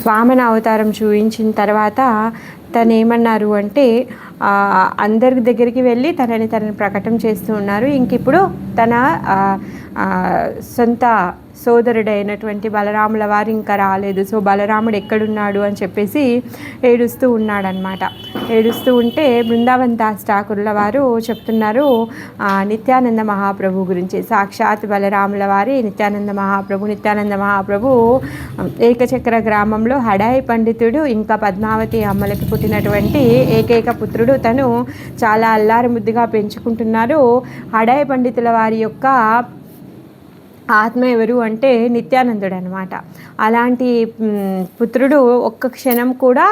వామన అవతారం చూపించిన తర్వాత తను ఏమన్నారు అంటే అందరి దగ్గరికి వెళ్ళి తనని ప్రకటన చేస్తూ ఉన్నారు. ఇంక ఇప్పుడు తన సొంత సోదరుడైనటువంటి బలరాముల వారు ఇంకా రాలేదు. సో బలరాముడు ఎక్కడున్నాడు అని చెప్పేసి ఏడుస్తూ ఉన్నాడనమాట. ఏడుస్తూ ఉంటే బృందావన్ దాస్ ఠాకూర్ల వారు చెప్తున్నారు నిత్యానంద మహాప్రభు గురించి. సాక్షాత్ బలరాముల వారి నిత్యానంద మహాప్రభు ఏకచక్ర గ్రామంలో హడాయి పండితుడు ఇంకా పద్మావతి అమ్మలకి పుట్టినటువంటి ఏకైక పుత్రుడు. తను చాలా అల్లారి ముద్దుగా పెంచుకుంటున్నారు. హడాయి పండితుల వారి యొక్క ఆత్మ ఎవరు అంటే నిత్యానందుడు అనమాట. అలాంటి పుత్రుడు ఒక్క క్షణం కూడా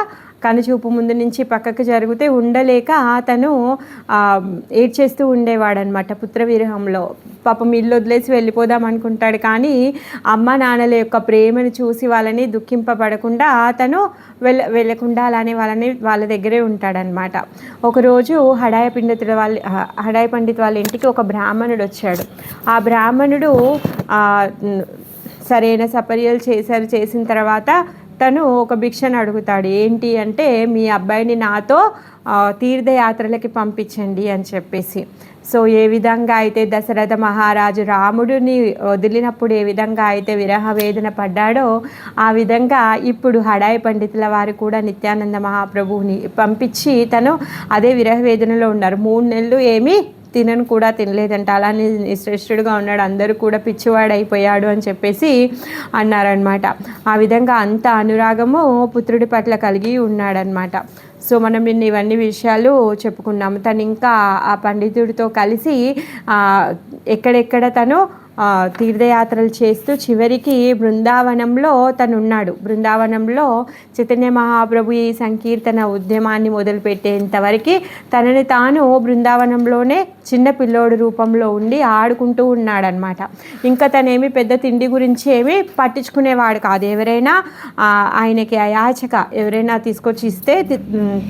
కనుచూపు ముందు నుంచి పక్కకు జరిగితే ఉండలేక అతను ఏడ్చేస్తూ ఉండేవాడనమాట పుత్ర విరహంలో. పాపం ఇల్లు వదిలేసి వెళ్ళిపోదాం అనుకుంటాడు, కానీ అమ్మ నాన్నల యొక్క ప్రేమను చూసి వాళ్ళని దుఃఖింపబడకుండా అతను వెళ్ళకుండా అలానే వాళ్ళ దగ్గరే ఉంటాడనమాట. ఒకరోజు హడాయ పండిత్ వాళ్ళ ఇంటికి ఒక బ్రాహ్మణుడు వచ్చాడు. ఆ బ్రాహ్మణుడు సరైన సపర్యలు చేసిన తర్వాత తను ఒక భిక్షను అడుగుతాడు. ఏంటి అంటే మీ అబ్బాయిని నాతో తీర్థయాత్రలకి పంపించండి అని చెప్పేసి. సో ఏ విధంగా అయితే దశరథ మహారాజు రాముడిని వదిలినప్పుడు ఏ విధంగా అయితే విరహ వేదన పడ్డాడో ఆ విధంగా ఇప్పుడు హడాయి పండితుల వారు కూడా నిత్యానంద మహాప్రభువుని పంపించి తను అదే విరహ వేదనలో ఉన్నారు. 3 నెలలు ఏమీ కూడా తినలేదంట. అలానే శ్రేష్ఠుడుగా ఉన్నాడు, అందరూ కూడా పిచ్చివాడైపోయాడు అని చెప్పేసి అన్నారనమాట. ఆ విధంగా అంత అనురాగము పుత్రుడి పట్ల కలిగి ఉన్నాడనమాట. సో మనం ఇవన్నీ విషయాలు చెప్పుకున్నాము. తను ఇంకా ఆ పండితుడితో కలిసి ఎక్కడెక్కడ తను తీర్థయాత్రలు చేస్తూ చివరికి బృందావనంలో తను ఉన్నాడు. బృందావనంలో చైతన్య మహాప్రభు ఈ సంకీర్తన ఉద్యమాన్ని మొదలుపెట్టేంతవరకు తనని తాను బృందావనంలోనే చిన్న పిల్లోడు రూపంలో ఉండి ఆడుకుంటూ ఉన్నాడనమాట. ఇంకా తనేమి పెద్ద తిండి గురించి ఏమీ పట్టించుకునేవాడు కాదు. ఎవరైనా ఆయనకి అయాచక ఎవరైనా తీసుకొచ్చి ఇస్తే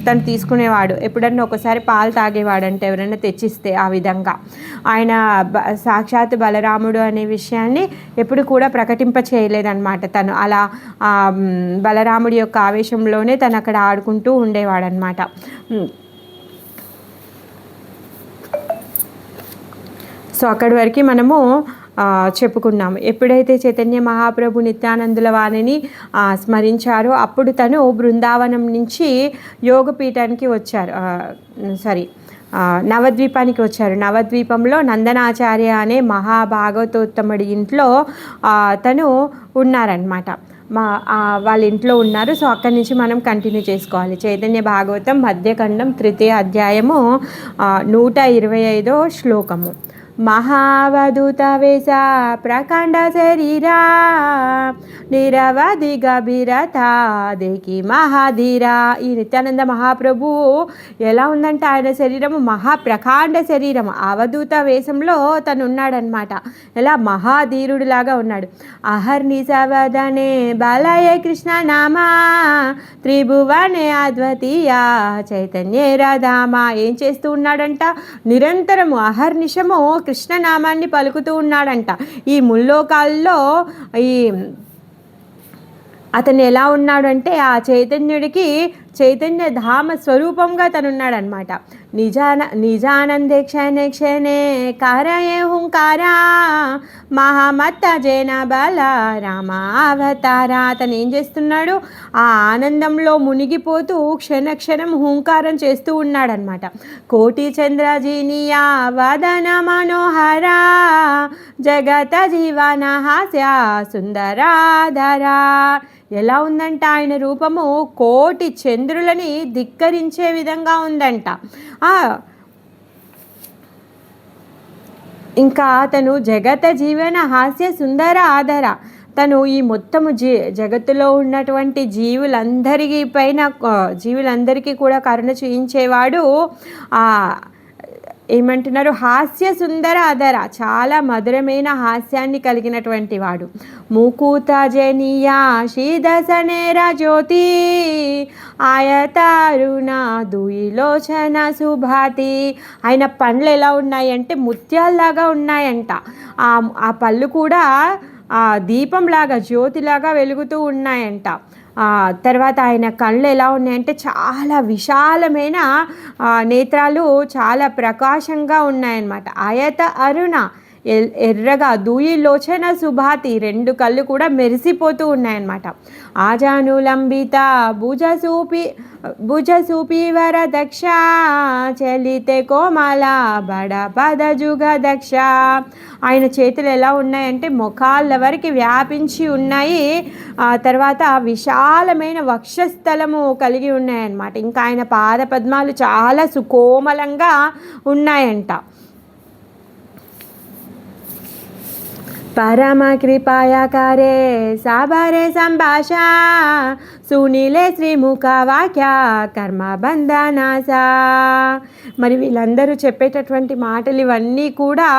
తను తీసుకునేవాడు. ఎప్పుడన్నా ఒకసారి పాలు తాగేవాడంటే ఎవరైనా తెచ్చిస్తే. ఆ విధంగా ఆయన సాక్షాత్ బలరాముడు అనే విషయాన్ని ఎప్పుడు కూడా ప్రకటింప చేయలేదన్నమాట. తను అలా బలరాముడి యొక్క ఆవేశంలోనే తను అక్కడ ఆడుకుంటూ ఉండేవాడనమాట. సో అక్కడి వరకు మనము చెప్పుకున్నాము. ఎప్పుడైతే చైతన్య మహాప్రభు నిత్యానందుల వారిని స్మరించారో అప్పుడు తను బృందావనం నుంచి యోగపీఠానికి వచ్చారు. నవద్వీపానికి వచ్చారు. నవద్వీపంలో నందనాచార్య అనే మహాభాగవతోత్తముడి ఇంట్లో తను ఉన్నారనమాట. వాళ్ళ ఇంట్లో ఉన్నారు. సో అక్కడి నుంచి మనం కంటిన్యూ చేసుకోవాలి. చైతన్య భాగవతం మధ్యఖండం 3వ అధ్యాయము 125వ శ్లోకము. మహావధూత వేష ప్రకాండ శరీరా నిరవధి గభీరత దేకి మహాధీరా. ఈ నిత్యానంద మహాప్రభు ఎలా ఉందంటే ఆయన శరీరము మహాప్రకాండ శరీరము. అవధూత వేషంలో తను ఉన్నాడనమాట. ఎలా మహాధీరుడిలాగా ఉన్నాడు. అహర్నిశవదనే బాలయ కృష్ణ నామా త్రిభువనే అద్వితీయ చైతన్య రాధామ. ఏం చేస్తూ ఉన్నాడంట? నిరంతరము అహర్నిశము కృష్ణనామాన్ని పలుకుతూ ఉన్నాడంట. ఈ ముల్లోకాల్లో అతను ఎలా ఉన్నాడంటే ఆ చైతన్యుడికి చైతన్య ధామ స్వరూపంగా తనున్నాడనమాట. నిజానందే క్షణే క్షణే కారయే హుంకారా మహామత్త జైన బల రామావతారా. అతను ఏం చేస్తున్నాడు? ఆ ఆనందంలో మునిగిపోతూ క్షణ క్షణం హుంకారం చేస్తూ ఉన్నాడనమాట. కోటి చంద్రజీనియా వదన మనోహరా జగత జీవన హాస్య సుందరాధరా. ఎలా ఉందంట ఆయన రూపము? కోటి చంద్రులని ధిక్కరించే విధంగా ఉందంట. ఇంకా అతను జగత జీవన హాస్య సుందర ఆధార. తను ఈ మొత్తము జగత్తులో ఉన్నటువంటి జీవులందరికీ కూడా కరుణ చూయించేవాడు. ఏమంటున్నారు? హాస్య సుందర ఆధార, చాలా మధురమైన హాస్యాన్ని కలిగినటువంటి వాడు. ముకూత జనియా శ్రీదశనేర జ్యోతి ఆయతారుణ దుయిలోచన సుభాతి. ఆయన పండ్లు ఎలా ఉన్నాయంటే ముత్యాల్లాగా ఉన్నాయంట. ఆ పళ్ళు కూడా దీపంలాగా జ్యోతిలాగా వెలుగుతూ ఉన్నాయంట. తర్వాత ఆయన కళ్ళు ఎలా ఉన్నాయంటే చాలా విశాలమైన నేత్రాలు చాలా ప్రకాశంగా ఉన్నాయన్నమాట. ఆయత అరుణ ఎర్రగా దూయిలోచన సుభాతి 2 కళ్ళు కూడా మెరిసిపోతూ ఉన్నాయన్నమాట. ఆజానులంబిత భుజసూపి వర దక్ష చలితే కోమల బడ పద జుగ దక్ష. ఆయన చేతులు ఎలా ఉన్నాయంటే మొఖాళ్ళ వరకు వ్యాపించి ఉన్నాయి. తర్వాత విశాలమైన వక్షస్థలము కలిగి ఉన్నాయన్నమాట. ఇంకా ఆయన పాద పద్మాలు చాలా సుకోమలంగా ఉన్నాయంట. పరమ కృపాయాకారే సాబరే సంభాషా సునీలే శ్రీముఖ వాక్య కర్మ బంధనాసా. మరి వీళ్ళందరూ చెప్పేటటువంటి మాటలు ఇవన్నీ కూడా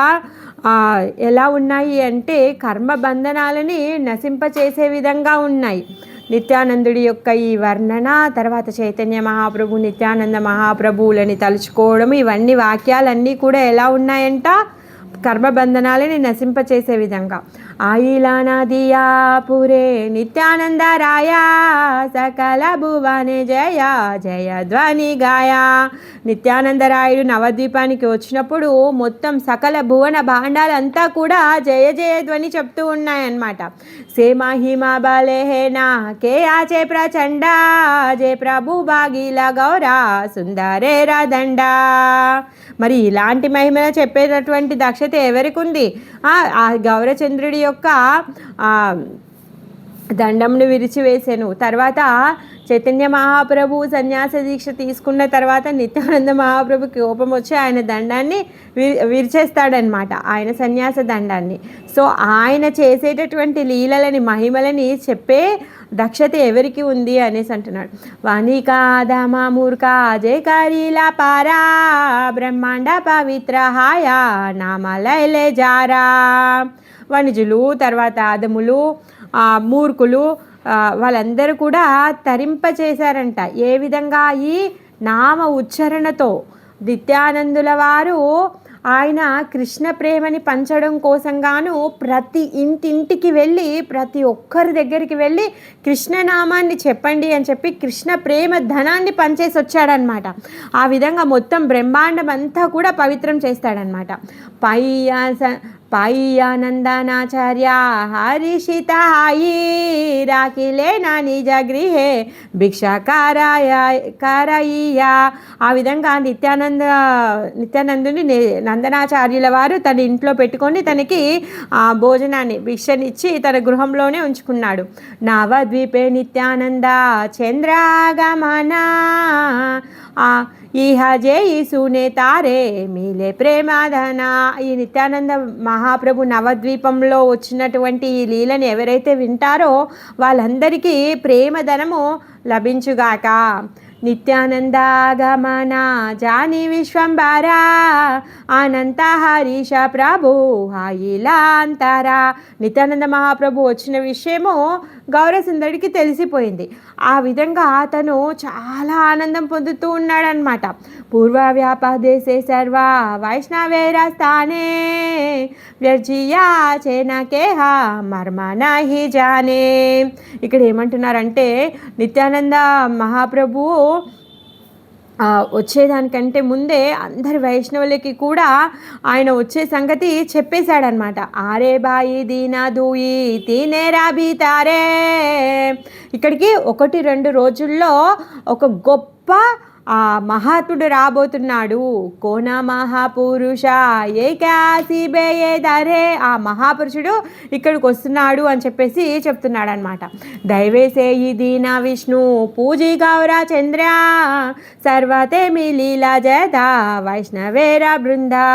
ఎలా ఉన్నాయి అంటే కర్మ బంధనాలని నశింపచేసే విధంగా ఉన్నాయి. నిత్యానందుడి యొక్క ఈ వర్ణన, తర్వాత చైతన్య మహాప్రభు, నిత్యానంద మహాప్రభువులని తలుచుకోవడం, ఇవన్నీ వాక్యాలన్నీ కూడా ఎలా ఉన్నాయంట కర్మబంధనాలని నశింపచేసే విధంగా. ఆయిలానదియా పురే నిత్యానంద రాయ సకల భువనే జయ జయ ధ్వని గాయ. నిత్యానందరాయుడు నవద్వీపానికి వచ్చినప్పుడు మొత్తం సకల భువన భాండాలంతా కూడా జయ జయ ధ్వని చెప్తూ ఉన్నాయన్నమాట. సే మహిమా బలే హేనా కే ఆచే ప్రచండ జయ ప్రభు భాగీల గౌరా సుందరే రాదండా. మరి ఇలాంటి మహిమలు చెప్పేటటువంటి దక్షత ఎవరికి ఉంది? ఆ గౌరచంద్రుడి యొక్క దండంను విరిచివేసాను. తర్వాత చైతన్య మహాప్రభు సన్యాస దీక్ష తీసుకున్న తర్వాత నిత్యానంద మహాప్రభుకి కోపం వచ్చి ఆయన దండాన్ని విరిచేస్తాడనమాట, ఆయన సన్యాస దండాన్ని. సో ఆయన చేసేటటువంటి లీలలని మహిమలని చెప్పే దక్షత ఎవరికి ఉంది అనేసి అంటున్నాడు. వాణికాదమా మూర్ఖ జయకారీలా పారా బ్రహ్మాండ పవిత్ర హాయా నామలైలే జారా. వణిజులు, తర్వాత ఆదములు, మూర్ఖులు వాళ్ళందరూ కూడా తరింపచేశారంట. ఏ విధంగా? ఈ నామ ఉచ్చారణతో. నిత్యానందుల వారు ఆయన కృష్ణ ప్రేమని పంచడం కోసంగాను ప్రతి ఇంటింటికి వెళ్ళి ప్రతి ఒక్కరి దగ్గరికి వెళ్ళి కృష్ణనామాన్ని చెప్పండి అని చెప్పి కృష్ణ ప్రేమ ధనాన్ని పంచేసి వచ్చాడనమాట. ఆ విధంగా మొత్తం బ్రహ్మాండం అంతా కూడా పవిత్రం చేస్తాడనమాట. పాయియానందనాచార్య హరిషిత హాయి రాకిలే నా నిజ గృహే భిక్షాకారయ్యా. ఆ విధంగా నిత్యానందుని నందనాచార్యుల వారు తన ఇంట్లో పెట్టుకొని తనకి భోజనాన్ని భిక్షనిచ్చి తన గృహంలోనే ఉంచుకున్నాడు. నవద్వీపే నిత్యానంద చంద్రాగమన ఇహ జయి సునే తారే మీలే ప్రేమాధన. ఈ నిత్యానంద మహాప్రభు నవద్వీపంలో వచ్చినటువంటి ఈ లీలని ఎవరైతే వింటారో వాళ్ళందరికీ ప్రేమధనము లభించుగాక. నిత్యానందాగమన జాని విశ్వంబరా అనంత హరీష ప్రభు హాయిలాంతరా. నిత్యానంద మహాప్రభు వచ్చిన విషయము గౌరసుందరికి తెలిసిపోయింది. ఆ విధంగా అతను చాలా ఆనందం పొందుతూ ఉన్నాడనమాట. పూర్వ వ్యాపదేశే సర్వ వైష్ణవేర స్థానే వ్యర్జియా చేనకేహ మర్మ నహి జానే. ఇక్కడ ఏమంటున్నారంటే నిత్యానంద మహాప్రభు వచ్చేదానికంటే ముందే అందరి వైష్ణవులకి కూడా ఆయన వచ్చే సంగతి చెప్పేశాడనమాట. ఆరే బాయి దీనా దూయి తీనేరా బీతారే. ఇక్కడికి 1-2 రోజుల్లో ఒక గొప్ప మహాత్ముడు రాబోతున్నాడు. కోన మహాపురుష ఏకాసి బేయేదరే. ఆ మహాపురుషుడు ఇక్కడికి వస్తున్నాడు అని చెప్పేసి చెప్తున్నాడు అనమాట. దైవేసేయి దీన విష్ణు పూజి గౌరా చంద్ర సర్వతే మీ లీలా జయత వైష్ణవేర బృందా.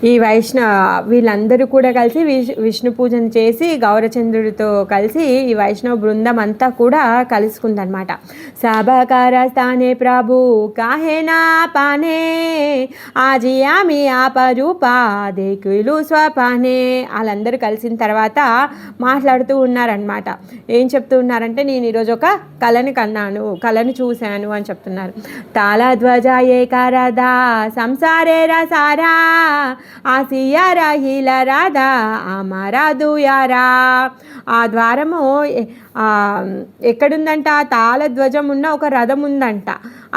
ఈ వీళ్ళందరూ కూడా కలిసి విష్ణు పూజన చేసి గౌరచంద్రుడితో కలిసి ఈ వైష్ణవ బృందం అంతా కూడా కలుసుకుందనమాట. సభకార స్థానే ప్రభు కాహేనా పానే ఆజియామి ఆపరూపా దేకులు స్వపానే. వాళ్ళందరూ కలిసిన తర్వాత మాట్లాడుతూ ఉన్నారనమాట. ఏం చెప్తూ ఉన్నారంటే నేను ఈరోజు ఒక కళను చూశాను అని చెప్తున్నారు. తాళధ్వజ ఏకారదా సంసారేరా సారా ఆసియా రాహిల రాధా అమరాదు యారా. ఆ ద్వారము ఎక్కడుందంట? తాళధ్వజం ఉన్న ఒక రథం ఉందంట.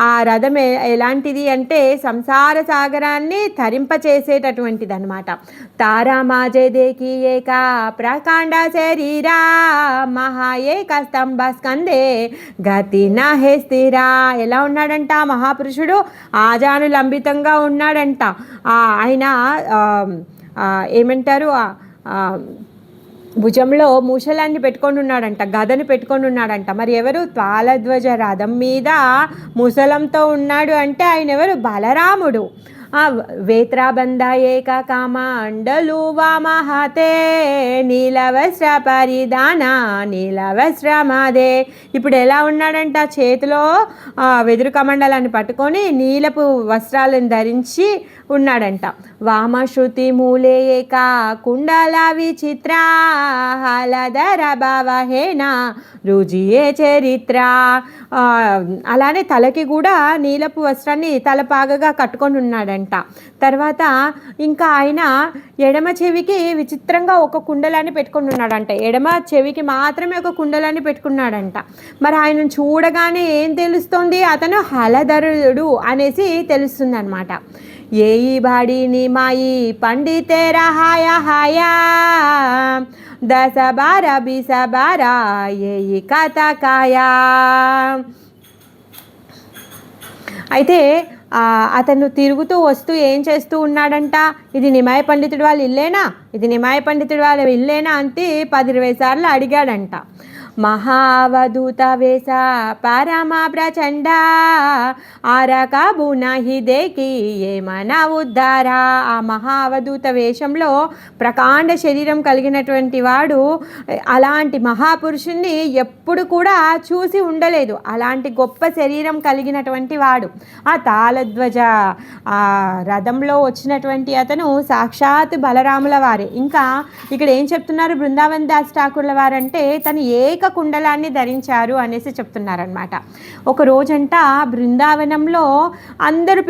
ఆ రథం ఎలాంటిది అంటే సంసార సాగరాన్ని తరింపచేసేటటువంటిది అనమాట. తారా మాజే దేకి ఏక ప్రకాండ శరీరా మహా ఏక స్తంభ స్కందే గతి నహే స్థిరా. ఎలా ఉన్నాడంట మహాపురుషుడు? ఆజానులంబితంగా ఉన్నాడంట. ఆయన ఏమంటారు, భుజంలో మూషలాన్ని పెట్టుకొని ఉన్నాడంట, గదను పెట్టుకొని ఉన్నాడంట. మరి ఎవరు? తాళధ్వజ రథం మీద ముసలంతో ఉన్నాడు అంటే ఆయన ఎవరు? బలరాముడు. వేత్రాబంధ ఏక కామాండలు వామహతే నీలవస్త్ర పరిధాన నీలవస్త్రమాదే. ఇప్పుడు ఎలా ఉన్నాడంట? చేతిలో వెదురు కమండలాన్ని పట్టుకొని నీలపు వస్త్రాలను ధరించి ఉన్నాడంట. వామశ్రుతి మూలే ఏక కుండల విచిత్ర హలధర భావహేన రుజియే చరిత్ర. అలానే తలకి కూడా నీలపు వస్త్రాన్ని తలపాగగా కట్టుకొని ఉన్నాడంట. తర్వాత ఇంకా ఆయన ఎడమ చెవికి విచిత్రంగా ఒక కుండలాన్ని పెట్టుకొని ఉన్నాడంట. ఎడమ చెవికి మాత్రమే ఒక కుండలాన్ని పెట్టుకున్నాడంట. మరి ఆయన చూడగానే ఏం తెలుస్తుంది? అతను హలధరుడు అనేసి తెలుస్తుంది అనమాట. ఏయి బాడిని మాయి పండితే రహాయ హాయా దశ బార బిస బార ఏయి కథకాయా. అయితే అతను తిరుగుతూ వస్తూ ఏం చేస్తూ ఉన్నాడంట? ఇది నిమాయ పండితుడు వాళ్ళ ఇల్లేనా, ఇది నిమాయ పండితుడు వాళ్ళ ఇల్లేనా అంటే 10-20 సార్లు అడిగాడంట. మహావధూత వేష పరమ ప్రచండ ఆరకబునహి దేకి ఏమన ఉద్ధారా. ఆ మహావధూత వేషంలో ప్రకాండ శరీరం కలిగినటువంటి వాడు అలాంటి మహాపురుషుణ్ణి ఎప్పుడు కూడా చూసి ఉండలేదు. అలాంటి గొప్ప శరీరం కలిగినటువంటి వాడు. ఆ తాళధ్వజ రథంలో వచ్చినటువంటి అతను సాక్షాత్ బలరాముల వారే. ఇంకా ఇక్కడ ఏం చెప్తున్నారు బృందావన్ దాస్ ఠాకూర్ల వారంటే తను ఏక కుండలాన్ని ధరించారు అనేసి చెప్తున్నారనమాట. ఒక రోజంట బృందావనంలో అందరూ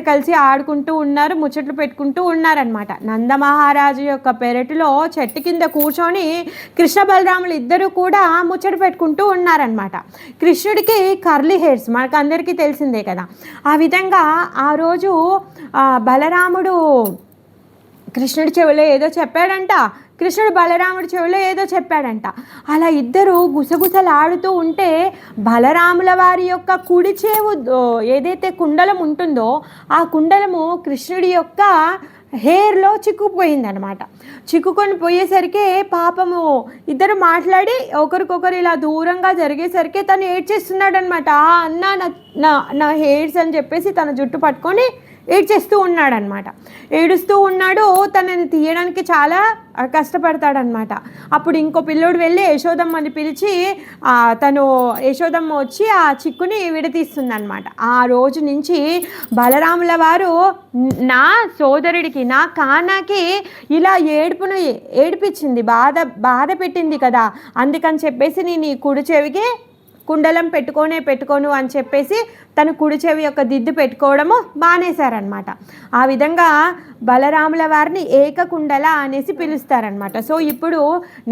కలిసి ఆడుకుంటూ ఉన్నారు, ముచ్చట్లు పెట్టుకుంటూ ఉన్నారనమాట. నందమహారాజు యొక్క పెరటిలో చెట్టు కింద కూర్చొని కృష్ణ బలరాములు ఇద్దరు కూడా ముచ్చట పెట్టుకుంటూ ఉన్నారనమాట. కృష్ణుడికి కర్లీ హెయిర్స్ మనకు అందరికీ తెలిసిందే కదా. ఆ విధంగా ఆ రోజు బలరాముడు కృష్ణుడి చెవిలో ఏదో చెప్పాడంట, కృష్ణుడు బలరాముడి చెవిలో ఏదో చెప్పాడంట. అలా ఇద్దరు గుసగుసలాడుతూ ఉంటే బలరాముల వారి యొక్క కుడి చెవు ఏదైతే కుండలం ఉంటుందో ఆ కుండలము కృష్ణుడి యొక్క హెయిర్లో చిక్కుపోయిందనమాట. చిక్కుకొని పోయేసరికి పాపము ఇద్దరు మాట్లాడి ఒకరికొకరు ఇలా దూరంగా జరిగేసరికి తను ఏడ్చేస్తున్నాడు అనమాట. అన్న నా హెయిర్స్ అని చెప్పేసి తన జుట్టు పట్టుకొని ఏడ్చేస్తూ ఉన్నాడనమాట. ఏడుస్తూ ఉన్నాడు. తనని తీయడానికి చాలా కష్టపడతాడనమాట. అప్పుడు ఇంకో పిల్లోడు వెళ్ళి యశోదమ్మని పిలిచి తను యశోదమ్మ వచ్చి ఆ చిక్కుని విడతీస్తుంది అనమాట. ఆ రోజు నుంచి బలరాముల వారు నా సోదరుడికి నా కానాకి ఇలా ఏడిపించింది, బాధ పెట్టింది కదా, అందుకని చెప్పేసి నేను ఈ కుడి చెవికి కుండలం పెట్టుకోను అని చెప్పేసి తను కుడి చెవి యొక్క దిద్దు పెట్టుకోవడము మానేశారనమాట. ఆ విధంగా బలరాముల వారిని ఏకకుండల అనేసి పిలుస్తారనమాట. సో ఇప్పుడు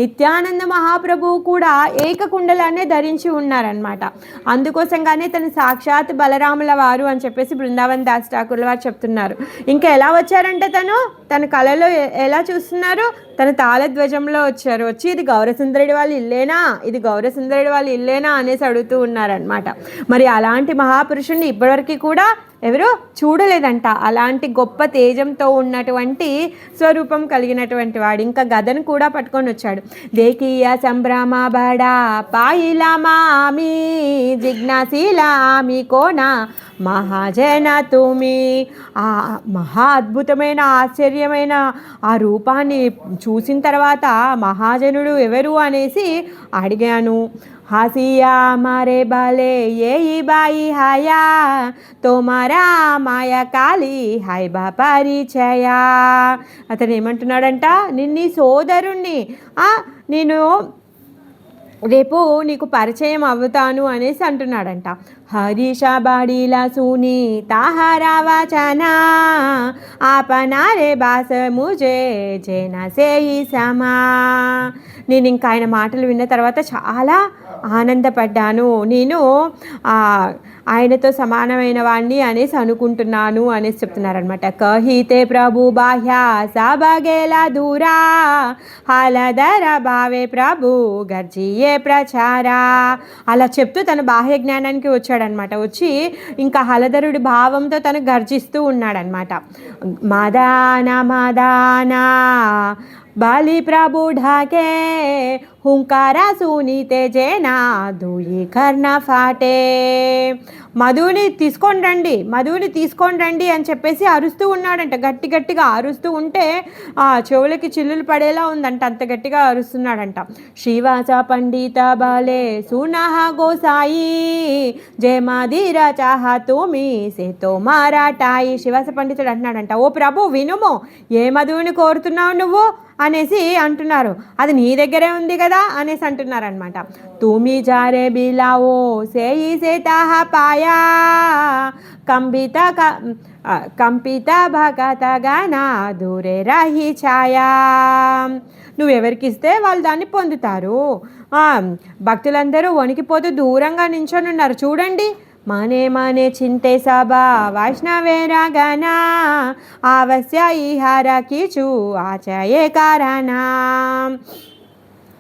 నిత్యానంద మహాప్రభువు కూడా ఏకకుండలానే ధరించి ఉన్నారనమాట. అందుకోసంగానే తను సాక్షాత్ బలరాముల వారు అని చెప్పేసి బృందావన్ దాస్ ఠాకూర్ల వారు చెప్తున్నారు. ఇంకా ఎలా వచ్చారంటే తన కళలో ఎలా చూస్తున్నారు? తన తాళధ్వజంలో వచ్చి ఇది గౌరసుందరుడి వాళ్ళ ఇల్లేనా, ఇది గౌరసుందరుడి వాళ్ళ ఇల్లేనా అనేసి అడుగుతూ ఉన్నారనమాట. మరి అలాంటి మహాపురుషుణ్ణి ఇప్పటివరకు కూడా ఎవరు చూడలేదంట. అలాంటి గొప్ప తేజంతో ఉన్నటువంటి స్వరూపం కలిగినటువంటి వాడు. ఇంకా గదను కూడా పట్టుకొని వచ్చాడు. దేకీయ సంభ్రమ బడా పాయిలా మామి జిజ్ఞాసీలా ఆమి కోనా మహాజన తుమి. ఆ మహా అద్భుతమైన ఆశ్చర్యమైన ఆ రూపాన్ని చూసిన తర్వాత మహాజనుడు ఎవరు అనేసి అడిగాను. హాసియా మారే బాలే ఏయి బాయి హాయా తోమారా మాయా కాళీ హై బా పరిచయా. అతను ఏమంటున్నాడంట, నిన్ని సోదరుణ్ణి నేను రేపు నీకు పరిచయం అవుతాను అనేసి అంటున్నాడంట. హరీష బాడీలా సూని తాహారా వాచనా ఆపనారే బాస ముజే జేనా సేయి సమా. నేను ఇంకా ఆయన మాటలు విన్న తర్వాత చాలా ఆనందపడ్డాను. నేను ఆయనతో సమానమైన వాణ్ణి అనేసి అనుకుంటున్నాను అనేసి చెప్తున్నారనమాట. కహితే ప్రభు బాహ్య సాబగేలా దూరా హాలదర భావే ప్రభు గర్జియే ప్రచారా. అలా చెప్తూ తన బాహ్య జ్ఞానానికి వచ్చాడనమాట. వచ్చి ఇంకా హలధరుడి భావంతో తను గర్జిస్తూ ఉన్నాడనమాట. మదానా మదానా బాలి ప్రభు ఢాకే హుంకారా సునీతే జేనా దూయి కర్ణ ఫాటే. మధుని తీసుకొని రండి అని చెప్పేసి అరుస్తూ ఉన్నాడంట. గట్టిగా అరుస్తూ ఉంటే చెవులకి చిల్లులు పడేలా ఉందంట, అంత గట్టిగా అరుస్తున్నాడంట. శ్రీవాస పండిత బాలే సునహ గోసాయి జయమాదిరా చాహా తుమి సేతో మారాటాయి. శ్రీవాస పండితుడు అంటున్నాడంట, ఓ ప్రభు వినుము, ఏ మధువుని కోరుతున్నావు నువ్వు అనేసి అంటున్నారు. అది నీ దగ్గరే ఉంది కదా అనేసి అంటున్నారనమాట. తుమి జారే బిలావో సేయి సేతాహ పాయా కంపిత భగత గానా దూరే రాహి ఛాయా. నువ్వెవరికి ఇస్తే వాళ్ళు దాన్ని పొందుతారు. భక్తులందరూ వణికిపోతూ దూరంగా నించొని ఉన్నారు. చూడండి, మనే మనే చింతే సభా వైష్ణవేరా గనా ఆవస్య ఈహార కీచు ఆచయే కారణా.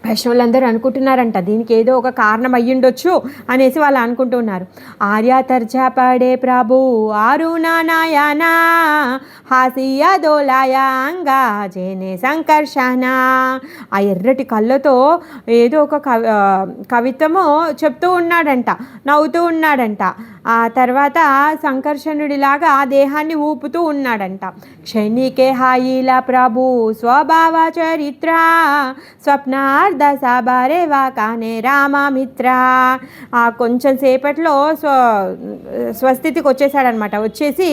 వైష్ణవులందరూ అనుకుంటున్నారంట దీనికి ఏదో ఒక కారణం అయ్యుండొచ్చు అనేసి వాళ్ళు అనుకుంటున్నారు. ఆర్య తర్జా పడే ప్రభు ఆరుణానాయనా హాసియ దోలాయాంగా జేనే సంకర్షణ. ఆ ఎర్రటి కళ్ళతో ఏదో ఒక కవిత్వము చెప్తూ ఉన్నాడంట, నవ్వుతూ ఉన్నాడంట. ఆ తర్వాత సంకర్షణుడిలాగా ఆ దేహాన్ని ఊపుతూ ఉన్నాడంట. క్షణికే హాయిలా ప్రభు స్వభావ చరిత్ర స్వప్నార్ధ సబరే వాకానే రామమిత్ర. కొంచెం సేపట్లో స్వస్థితికి వచ్చేసాడనమాట. వచ్చేసి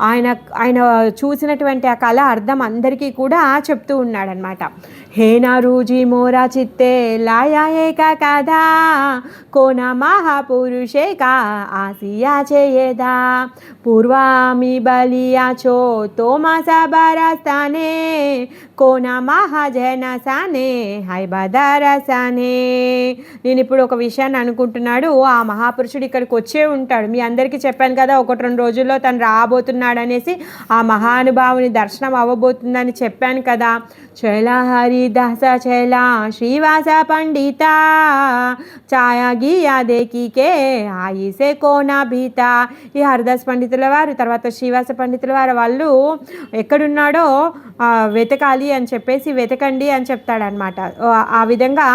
ఆయన చూసినటువంటి ఆ కళ అర్థం అందరికీ కూడా చెప్తూ ఉన్నాడనమాట. హేనా రూజీ మోరా చిత్తే లాయా ఏక కథా కోన మహాపురుషే కా ఆసియా చేయదా పూర్వామి బలియాచో తోమా సబరస్తానే కోన మహాజన సానే హైబదరసానే. నేను ఇప్పుడు ఒక విషయాన్ని అనుకుంటున్నాడు. ఆ మహాపురుషుడు ఇక్కడికి వచ్చే ఉంటాడు. మీ అందరికీ చెప్పాను కదా 1-2 రోజుల్లో తను రాబోతున్నాడు అనేసి. ఆ మహానుభావుని దర్శనం అవ్వబోతుందని చెప్పాను కదా. చైలా హరిదాస చైలా శ్రీవాస పండిత ఛాయా గియా దేకికే ఆయిసే కోనా భీత. ఈ హరిదాస్ పండితుల వారు తర్వాత శ్రీవాస పండితుల వారు వాళ్ళు ఎక్కడున్నాడో వెతకాలి అని చెప్పేసి వెతకండి అని చెప్తాడనమాట. ఆ విధంగా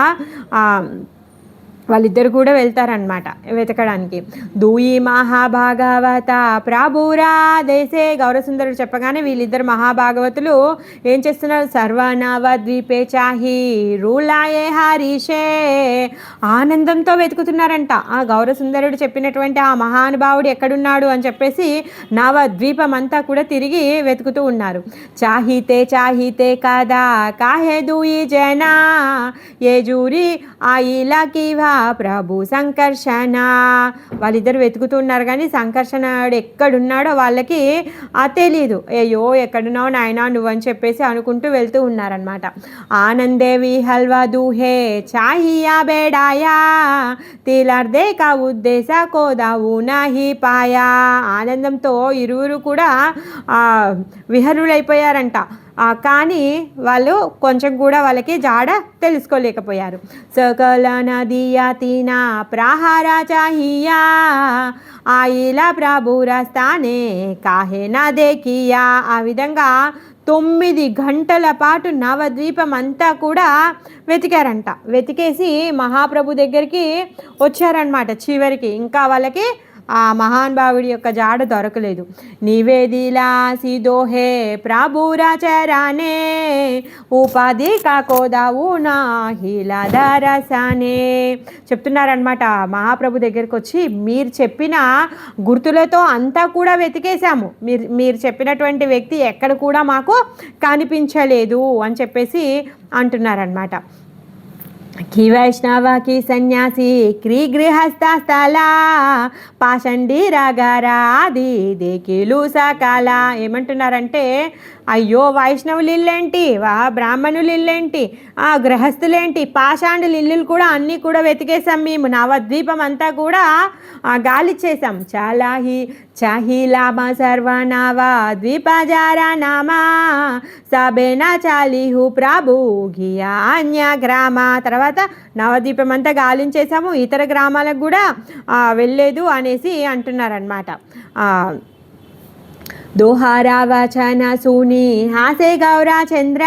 వాళ్ళిద్దరు కూడా వెళ్తారనమాట వెతకడానికి. దూయి మహాభాగవత ప్రాభురా దేశే. గౌరసుందరుడు చెప్పగానే వీళ్ళిద్దరు మహాభాగవతులు ఏం చేస్తున్నారు? సర్వనవద్వీపే చాహి రూలాయే హరీషే. ఆనందంతో వెతుకుతున్నారంట. ఆ గౌరసుందరుడు చెప్పినటువంటి ఆ మహానుభావుడు ఎక్కడున్నాడు అని చెప్పేసి నవద్వీపం అంతా కూడా తిరిగి వెతుకుతూ ఉన్నారు. చాహితే కదా కాహే దూయి జనా ఏ జూరి ఆయిలా కివా ప్రభు సంకర్షణ. వాళ్ళిద్దరు వెతుకుతున్నారు కానీ సంకర్షణుడు ఎక్కడున్నాడో వాళ్ళకి తెలీదు. అయ్యో ఎక్కడున్నావు నాయనా నువ్వు అని చెప్పేసి అనుకుంటూ వెళ్తూ ఉన్నారనమాట. ఆనందేవి హల్వా దూహే చాహియా బేడాయా తిలర్దే కా ఉద్దేశ కోదావు నాహి పాయా. ఆనందంతో ఇరువురు కూడా విహరులైపోయారంట. కానీ వాళ్ళు కొంచెం కూడా వాళ్ళకి జాడ తెలుసుకోలేకపోయారు. సకల నదియా తీనా ప్రహారా చాహియా ఆయిలా ప్రభు రస్తానే కాహే నా దేకియా. ఆ విధంగా 9 గంటల పాటు నవద్వీపం అంతా కూడా వెతికారంట. వెతికేసి మహాప్రభు దగ్గరికి వచ్చారనమాట. చివరికి ఇంకా వాళ్ళకి ఆ మహానుభావుడి యొక్క జాడ దొరకలేదు. నివేదిలా సిదోహే ప్రాభురాచరానే ఉపాధి కాకోదావు నా హిలాదరసానే. చెప్తున్నారనమాట. మహాప్రభు దగ్గరికి వచ్చి మీరు చెప్పిన గుర్తులతో అంతా కూడా వెతికేశాము, మీరు చెప్పినటువంటి వ్యక్తి ఎక్కడ కూడా మాకు కనిపించలేదు అని చెప్పేసి అంటున్నారనమాట. की वैष्णव की सन्यासी क्री गृहस्थ స్థలా పాషండి రాగారాది దేకిలు సకాల. ఏమంటున్నారంటే అయ్యో వైష్ణవులు ఇల్లేంటి, బ్రాహ్మణులు ఇల్లేంటి, గృహస్థులేంటి, పాషాండులు ఇల్లులు కూడా అన్నీ కూడా వెతికేసాం మేము, నవద్వీపం అంతా కూడా గాలిచ్చేసాం. చాహిలామా సర్వనావా ద్వీపజారా నామా సబేనా చాలిహు ప్రభు గియా అన్య గ్రామ. తర్వాత నవద్వీపం అంతా గాలించేసాము, ఇతర గ్రామాలకు కూడా వెళ్ళలేదు అనేసి అంటున్నారనమాట. दोहारा वचन सुनी हासे गौरा चंद्र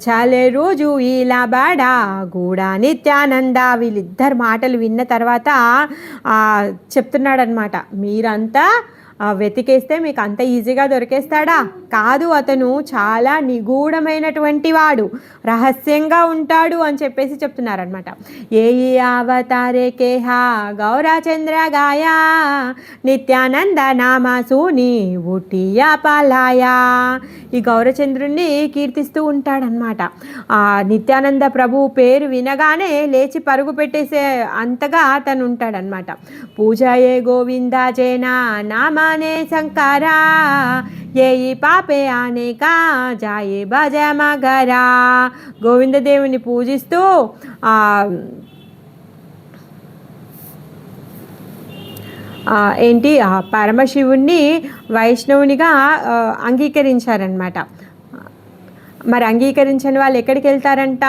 చలే రోజు ఇలా బడా గూడా నిత్యానంద. వీళ్ళిద్దరు మాటలు విన్న తర్వాత చెప్తున్నాడనమాట, మీరంతా వెతికేస్తే మీకు అంత ఈజీగా దొరికేస్తాడా? కాదు, అతను చాలా నిగూఢమైనటువంటి వాడు, రహస్యంగా ఉంటాడు అని చెప్పేసి చెప్తున్నారనమాట. ఏ అవతారే కేహా గౌరాచంద్ర గాయా నిత్యానంద నామాసుని ఉటియా పాలాయా. ఈ గౌరచంద్రుణ్ణి కీర్తిస్తూ ఉంటాడనమాట. నిత్యానంద ప్రభు పేరు వినగానే లేచి పరుగు పెట్టేసే అంతగా తను ఉంటాడనమాట. పూజయే గోవింద జేనా నామానే శంకరా ఏ పాపే అనేకా జాయే భజ మగరా. గోవిందదేవుని పూజిస్తూ ఏంటి పరమశివుణ్ణి వైష్ణవునిగా అంగీకరించారనమాట. మరి అంగీకరించని వాళ్ళు ఎక్కడికి వెళ్తారంట?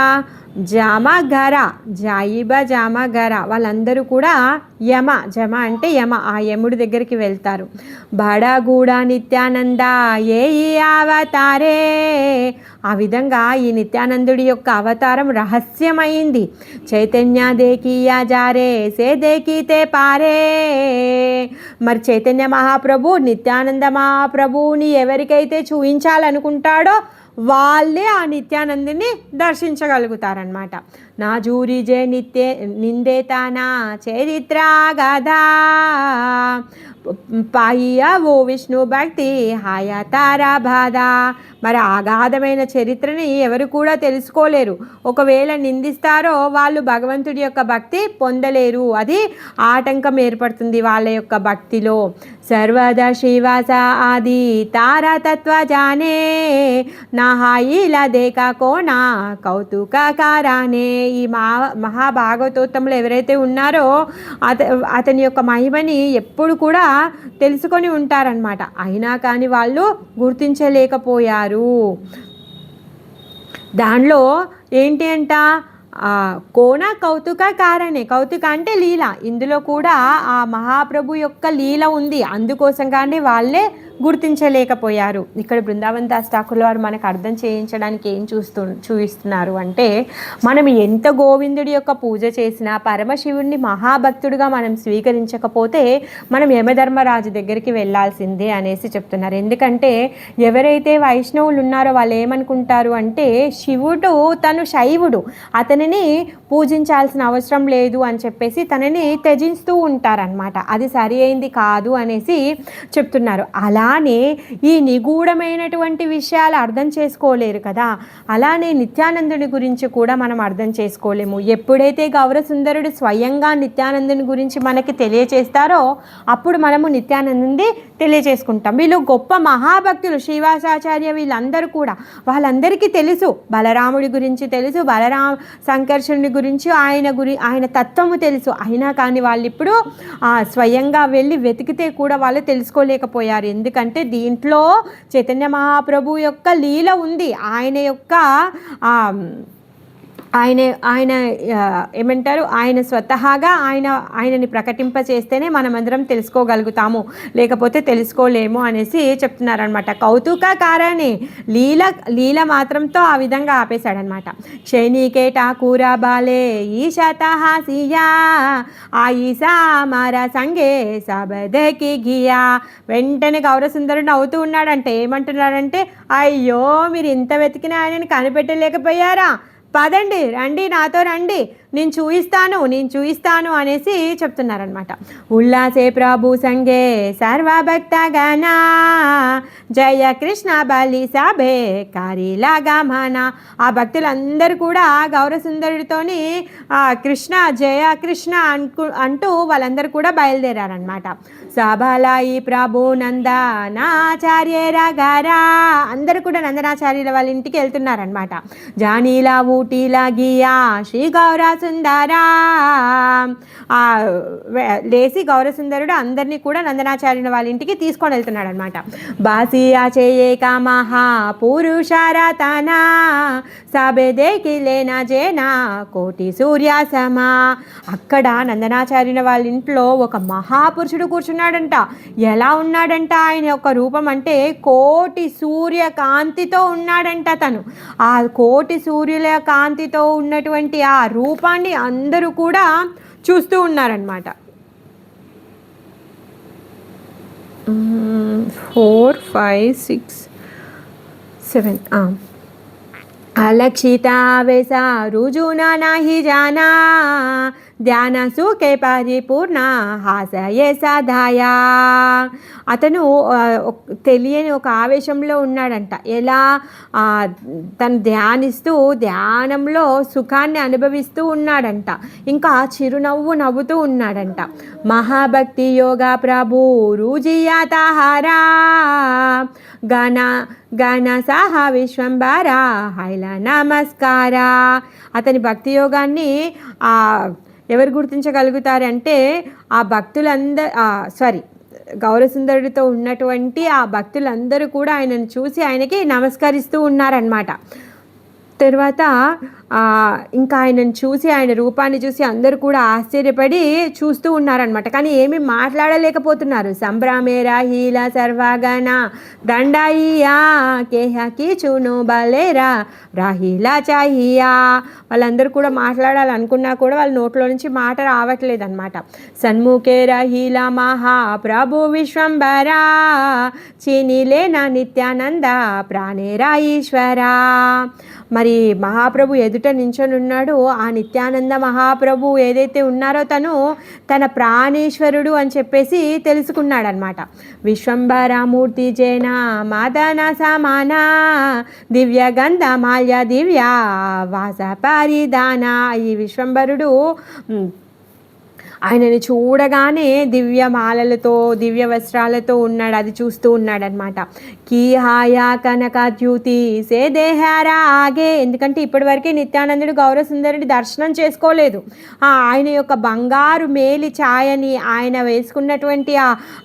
జామగర, జాయిబా జామగర, వాళ్ళందరూ కూడా జమ అంటే యమ, ఆ యముడి దగ్గరికి వెళ్తారు. బడగూడ నిత్యానంద ఏ అవతారే. ఆ విధంగా ఈ నిత్యానందుడి యొక్క అవతారం రహస్యమైంది. చైతన్య దేకియా జారే సే దేకితే పారే. మరి చైతన్య మహాప్రభు నిత్యానంద మహాప్రభువుని ఎవరికైతే చూపించాలనుకుంటాడో వాళ్ళే ఆ నిత్యానందుని దర్శించగలుగుతారనమాట. నా జూరి జే నిందేతానా చరిత్ర గాథా పాయియా ఓ విష్ణు భక్తి హాయా తారా బాధ. మరి అగాధమైన చరిత్రని ఎవరు కూడా తెలుసుకోలేరు. ఒకవేళ నిందిస్తారో వాళ్ళు భగవంతుడి యొక్క భక్తి పొందలేరు, అది ఆటంకం ఏర్పడుతుంది వాళ్ళ యొక్క భక్తిలో. సర్వదా శ్రీవాస ఆది తారా తత్వ జానే నా హాయిలా దేకా కోనా కౌతుక కారానే. ఈ మహాభాగవతోత్తములు ఎవరైతే ఉన్నారో అతని యొక్క మహిమని ఎప్పుడు కూడా తెలుసుకొని ఉంటారనమాట. అయినా కానీ వాళ్ళు గుర్తించలేకపోయారు. దానిలో ఏంటి అంట, కోన కౌతుక కారణే. కౌతుక అంటే లీల, ఇందులో కూడా ఆ మహాప్రభు యొక్క లీల ఉంది, అందుకోసం కానీ వాళ్ళే గుర్తించలేకపోయారు. ఇక్కడ బృందావన్ దాస్ ఠాకూర్ వారు మనకు అర్థం చేయించడానికి ఏం చూపిస్తున్నారు అంటే, మనం ఎంత గోవిందుడి యొక్క పూజ చేసినా పరమశివుడిని మహాభక్తుడిగా మనం స్వీకరించకపోతే మనం యమధర్మరాజు దగ్గరికి వెళ్ళాల్సిందే అనేసి చెప్తున్నారు. ఎందుకంటే ఎవరైతే వైష్ణవులు ఉన్నారో వాళ్ళు ఏమనుకుంటారు అంటే, శివుడు తను శైవుడు, అతనిని పూజించాల్సిన అవసరం లేదు అని చెప్పేసి తనని త్యజిస్తూ ఉంటారనమాట. అది సరి అయింది కాదు అనేసి చెప్తున్నారు. అలానే ఈ నిగూఢమైనటువంటి విషయాలు అర్థం చేసుకోలేరు కదా, అలానే నిత్యానందుని గురించి కూడా మనం అర్థం చేసుకోలేము. ఎప్పుడైతే గౌరసుందరుడు స్వయంగా నిత్యానందుని గురించి మనకి తెలియచేస్తారో అప్పుడు మనము నిత్యానందుని తెలియచేసుకుంటాం. వీళ్ళు గొప్ప మహాభక్తులు, శ్రీవాసాచార్య వీళ్ళందరూ కూడా, వాళ్ళందరికీ తెలుసు బలరాముడి గురించి తెలుసు, సంకర్షణుడి గురించి ఆయన తత్వము తెలుసు. అయినా కానీ వాళ్ళు ఇప్పుడు స్వయంగా వెళ్ళి వెతికితే కూడా వాళ్ళు తెలుసుకోలేకపోయారు. ఎందుకంటే దీంట్లో చైతన్య మహాప్రభు యొక్క లీల ఉంది. ఆయన యొక్క ఆయన ఏమంటారు, ఆయన స్వతహాగా ఆయనని ప్రకటింపచేస్తేనే మనమందరం తెలుసుకోగలుగుతాము, లేకపోతే తెలుసుకోలేము అనేసి చెప్తున్నారనమాట. కౌతుక కారణే, లీల మాత్రంతో ఆ విధంగా ఆపేశాడనమాట. క్షణికే ఠాకూరా బాలే ఈశతహాసియా ఆయిసా మారా సంగే సబదకి గియా. వెంటనే గౌరసుందరుడు అవుతూ ఉన్నాడంటే ఏమంటున్నాడంటే, అయ్యో మీరు ఇంత వెతికిన ఆయనని కనిపెట్టలేకపోయారా, పదండి రండి నాతో రండి, నేను చూయిస్తాను అనేసి చెప్తున్నారనమాట. ఉల్లాసే ప్రభు సంగే సర్వభక్తగణ జయ కృష్ణ బలి సభే కారిలాగా మన. ఆ భక్తులందరూ కూడా గౌరసుందరుడితోని కృష్ణ జయ కృష్ణ అంటూ వాళ్ళందరూ కూడా బయలుదేరారనమాట. సభలాయి ప్రభు నందనాచార్య రగారా, అందరూ కూడా నందనాచార్యుల వాళ్ళ ఇంటికి వెళ్తున్నారనమాట. జానీలా ఊటీలా గియా శ్రీ గౌర సుందరా, లేసి గౌరసుందరుడు అందరినీ కూడా నందనాచార్యుల వాళ్ళ ఇంటికి తీసుకొని వెళ్తున్నాడు అనమాట. బాసియా చేయేక మహా పురుషారతనా సబే దేకిలేనా జేనా కోటి సూర్యాసమా. అక్కడ నందనాచార్యుల వాళ్ళ ఇంట్లో ఒక మహాపురుషుడు కూర్చున్నాడంట. ఎలా ఉన్నాడంట ఆయన యొక్క రూపం అంటే కోటి సూర్యకాంతితో ఉన్నాడంట తను. ఆ కోటి సూర్యుల కాంతితో ఉన్నటువంటి ఆ రూపాన్ని అందరూ కూడా చూస్తూ ఉన్నారనమాట. 4, 5, 6, 7 अलक्षिता वेसा रुजुना नाही जाना ధ్యాన సుఖే పరిపూర్ణ హాసయే సాధాయా. అతను తెలియని ఒక ఆవేశంలో ఉన్నాడంట. ఎలా తను ధ్యానిస్తూ ధ్యానంలో సుఖాన్ని అనుభవిస్తూ ఉన్నాడంట. ఇంకా చిరునవ్వు నవ్వుతూ ఉన్నాడంట. మహాభక్తి యోగా ప్రభు రుజియాతాహారా గణ సహ విశ్వంబరా హైల నమస్కారా. అతని భక్తి యోగాన్ని ఎవరు గుర్తించగలుగుతారంటే ఆ గౌరసుందరుడితో ఉన్నటువంటి ఆ భక్తులందరూ కూడా ఆయనను చూసి ఆయనకి నమస్కరిస్తూ ఉన్నారనమాట. తర్వాత ఇంకా ఆయనను చూసి ఆయన రూపాన్ని చూసి అందరూ కూడా ఆశ్చర్యపడి చూస్తూ ఉన్నారనమాట. కానీ ఏమీ మాట్లాడలేకపోతున్నారు. సంభ్రమేరా హీల సర్వగణ దండాయియా కేహా కీచును బలేరా రాహీలా చాహియా. వాళ్ళందరూ కూడా మాట్లాడాలనుకున్నా కూడా వాళ్ళ నోట్లో నుంచి మాట రావట్లేదు అనమాట. సన్ముఖే రాహీలా మహా ప్రభు విశ్వంబరా చీనిలేనా నిత్యానంద ప్రాణేరా ఈశ్వరా. మరి మహాప్రభు ఎదుట నించొని ఉన్నాడు. ఆ నిత్యానంద మహాప్రభు ఏదైతే ఉన్నారో తన ప్రాణేశ్వరుడు అని చెప్పేసి తెలుసుకున్నాడనమాట. విశ్వంబరామూర్తి జైన మాదన సమాన దివ్య గంధ మాల్య దివ్య వాస పరిధాన. ఈ విశ్వంబరుడు ఆయనని చూడగానే దివ్య మాలలతో దివ్య వస్త్రాలతో ఉన్నాడు. అది చూస్తూ ఉన్నాడనమాట. కీ హాయా కనక ద్యూతి సే దేహారా ఆగే. ఎందుకంటే ఇప్పటివరకే నిత్యానందుడు గౌరసుందరుడి దర్శనం చేసుకోలేదు. ఆయన యొక్క బంగారు మేలి ఛాయని, ఆయన వేసుకున్నటువంటి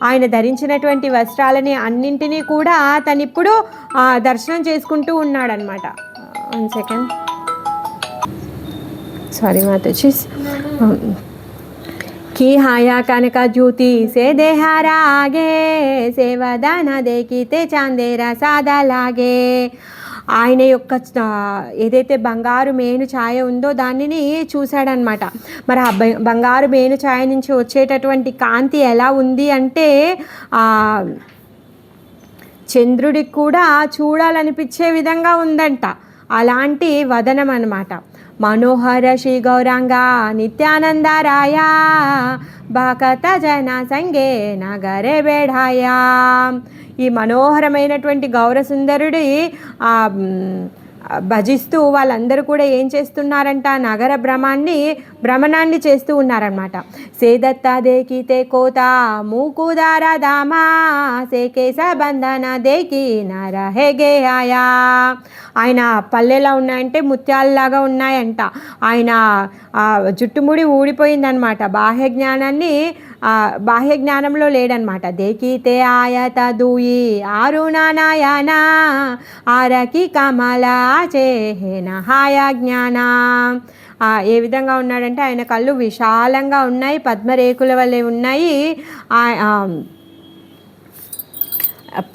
ఆయన ధరించినటువంటి వస్త్రాలని అన్నింటినీ కూడా తను ఇప్పుడు దర్శనం చేసుకుంటూ ఉన్నాడనమాట. 1 సెకండ్, సారీ మాతాజీ. की हाया कनक ज्योति से देहारा आगे సేవదాన దేకితే చాందేరా సాదా లాగే. ఆయన యొక్క ఏదైతే బంగారు మేను ఛాయ ఉందో దానిని చూశాడనమాట. మరి ఆ బంగారు మేను ఛాయ నుంచి వచ్చేటటువంటి కాంతి ఎలా ఉంది అంటే చంద్రుడికి కూడా చూడాలనిపించే విధంగా ఉందంట. అలాంటి వదనం అన్నమాట. మనోహర శ్రీ గౌరాంగ నిత్యానందరాయ భకత జన సంగే నగరే బేఢాయా. ఈ మనోహరమైనటువంటి గౌరసుందరుడి భజిస్తూ వాళ్ళందరూ కూడా ఏం చేస్తున్నారంట, నగర భ్రమణాన్ని చేస్తూ ఉన్నారనమాట. సేదత్తా దేకితే కోత మూకుదార దామా సేకేస బంధన దేకి నరహెగే ఆయా. ఆయన పల్లెలా ఉన్నాయంటే ముత్యాలలాగా ఉన్నాయంట. ఆయన జుట్టుముడి ఊడిపోయిందనమాట. బాహ్య జ్ఞానంలో లేడనమాట. దేకితే ఆయత దూయి ఆరుణానాయనా ఆరకి కమల చేహేన హాయ జ్ఞాన. ఏ విధంగా ఉన్నాడంటే ఆయన కళ్ళు విశాలంగా ఉన్నాయి, పద్మరేకుల వల్లే ఉన్నాయి.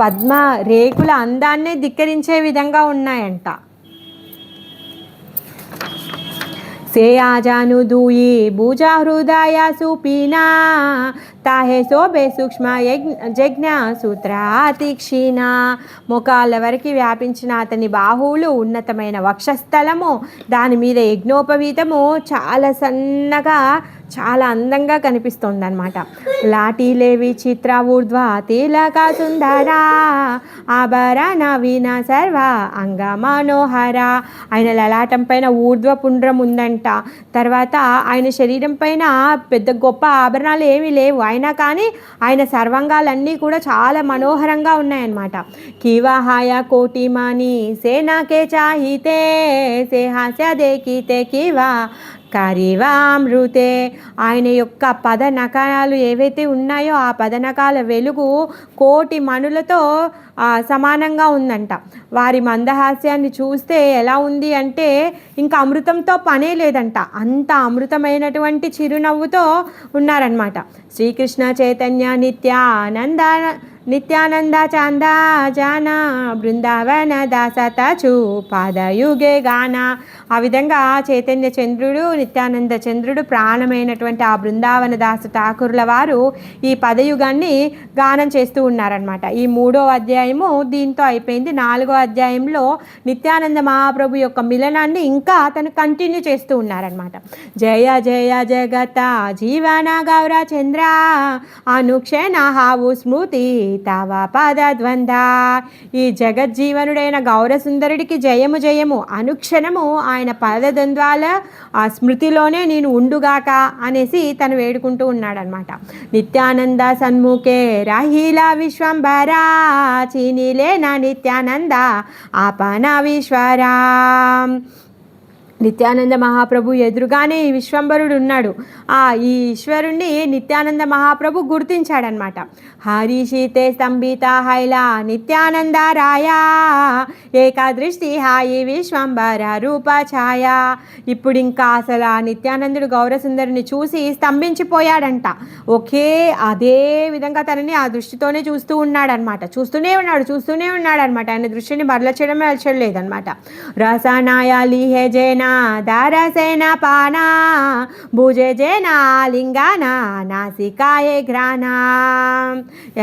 పద్మ రేకుల అందాన్నే ధిక్కరించే విధంగా ఉన్నాయంట. से आजानु दूई भुजा हृदय सुपीना ताहे शोभे सूक्ष्म యజ్ఞ సూత్రాతిక్షీణ. మోకాళ్ళ వరకు వ్యాపించిన అతని బాహువులు, ఉన్నతమైన వక్షస్థలము, దాని మీద యజ్ఞోపవీతము చాలా సన్నగా చాలా అందంగా కనిపిస్తుంది అనమాట. లాఠీలేవి చిత్ర ఊర్ధ్వ తిలక సుందర ఆభరణ వీణ సర్వ అంగ మనోహర. ఆయన లలాటం పైన ఊర్ధ్వ పుండ్రం ఉందంట. తర్వాత ఆయన శరీరం పైన పెద్ద గొప్ప ఆభరణాలు ఏమీ లేవు, అయినా కానీ ఆయన సర్వంగాలన్నీ కూడా చాలా మనోహరంగా ఉన్నాయన్నమాట. కివాహాయ కోటిమాని సేనాకే చాహితే సే హాస్య దేకితే కివా కరివామృతే. ఆయన యొక్క పదనకాలు ఏవైతే ఉన్నాయో ఆ పదనకాల వెలుగు కోటి మణులతో సమానంగా ఉందంట. వారి మందహాస్యాన్ని చూస్తే ఎలా ఉంది అంటే ఇంకా అమృతంతో పనే లేదంట, అంత అమృతమైనటువంటి చిరునవ్వుతో ఉన్నారనమాట. శ్రీకృష్ణ చైతన్య నిత్యానంద చాంద జాన బృందావన దాసతచు పాదయుగే గాన. ఆ విధంగా చైతన్య చంద్రుడు, నిత్యానంద చంద్రుడు, ప్రాణమైనటువంటి ఆ బృందావన దాస ఠాకూర్ల వారు ఈ పదయుగాన్ని గానం చేస్తూ ఉన్నారనమాట. ఈ 3వ అధ్యాయము దీంతో అయిపోయింది. 4వ అధ్యాయంలో నిత్యానంద మహాప్రభు యొక్క మిలనాన్ని ఇంకా అతను కంటిన్యూ చేస్తూ ఉన్నారనమాట. జయ జయ జగత జీవన గౌర చంద్ర అనుక్షణ హావు స్మృతి తవ పదద్వంద. ఈ జగజ్జీవనుడైన గౌరసుందరుడికి జయము జయము, అనుక్షణము ఆయన పదద్వంద్వాల ఆ స్మృతిలోనే నేను ఉండుగాక అనేసి తను వేడుకుంటూ ఉన్నాడనమాట. నిత్యానంద సన్ముఖే రాహిలా విశ్వంబరా చీనిలే నా నిత్యానంద ఆపన విశ్వరా. నిత్యానంద మహాప్రభు ఎదురుగానే ఈ విశ్వంబరుడు ఉన్నాడు. ఈ ఈశ్వరుణ్ణి నిత్యానంద మహాప్రభు గుర్తించాడనమాట. హరిషితే స్తంభిత హైలా నిత్యానంద రాయా ఏకాదృష్టి హాయి విశ్వంబర రూప ఛాయ. ఇప్పుడు ఇంకా అసలు ఆ నిత్యానందుడు గౌరసుందరిని చూసి స్తంభించిపోయాడంట. అదే విధంగా తనని ఆ దృష్టితోనే చూస్తూ ఉన్నాడనమాట. చూస్తూనే ఉన్నాడనమాట. ఆయన దృష్టిని మరల్చడమే లేదనమాట. రసనాయ లిహే జేనా దారసేన పానా భుజే జేనా లింగాన నాసికాయే ఘ్రానా.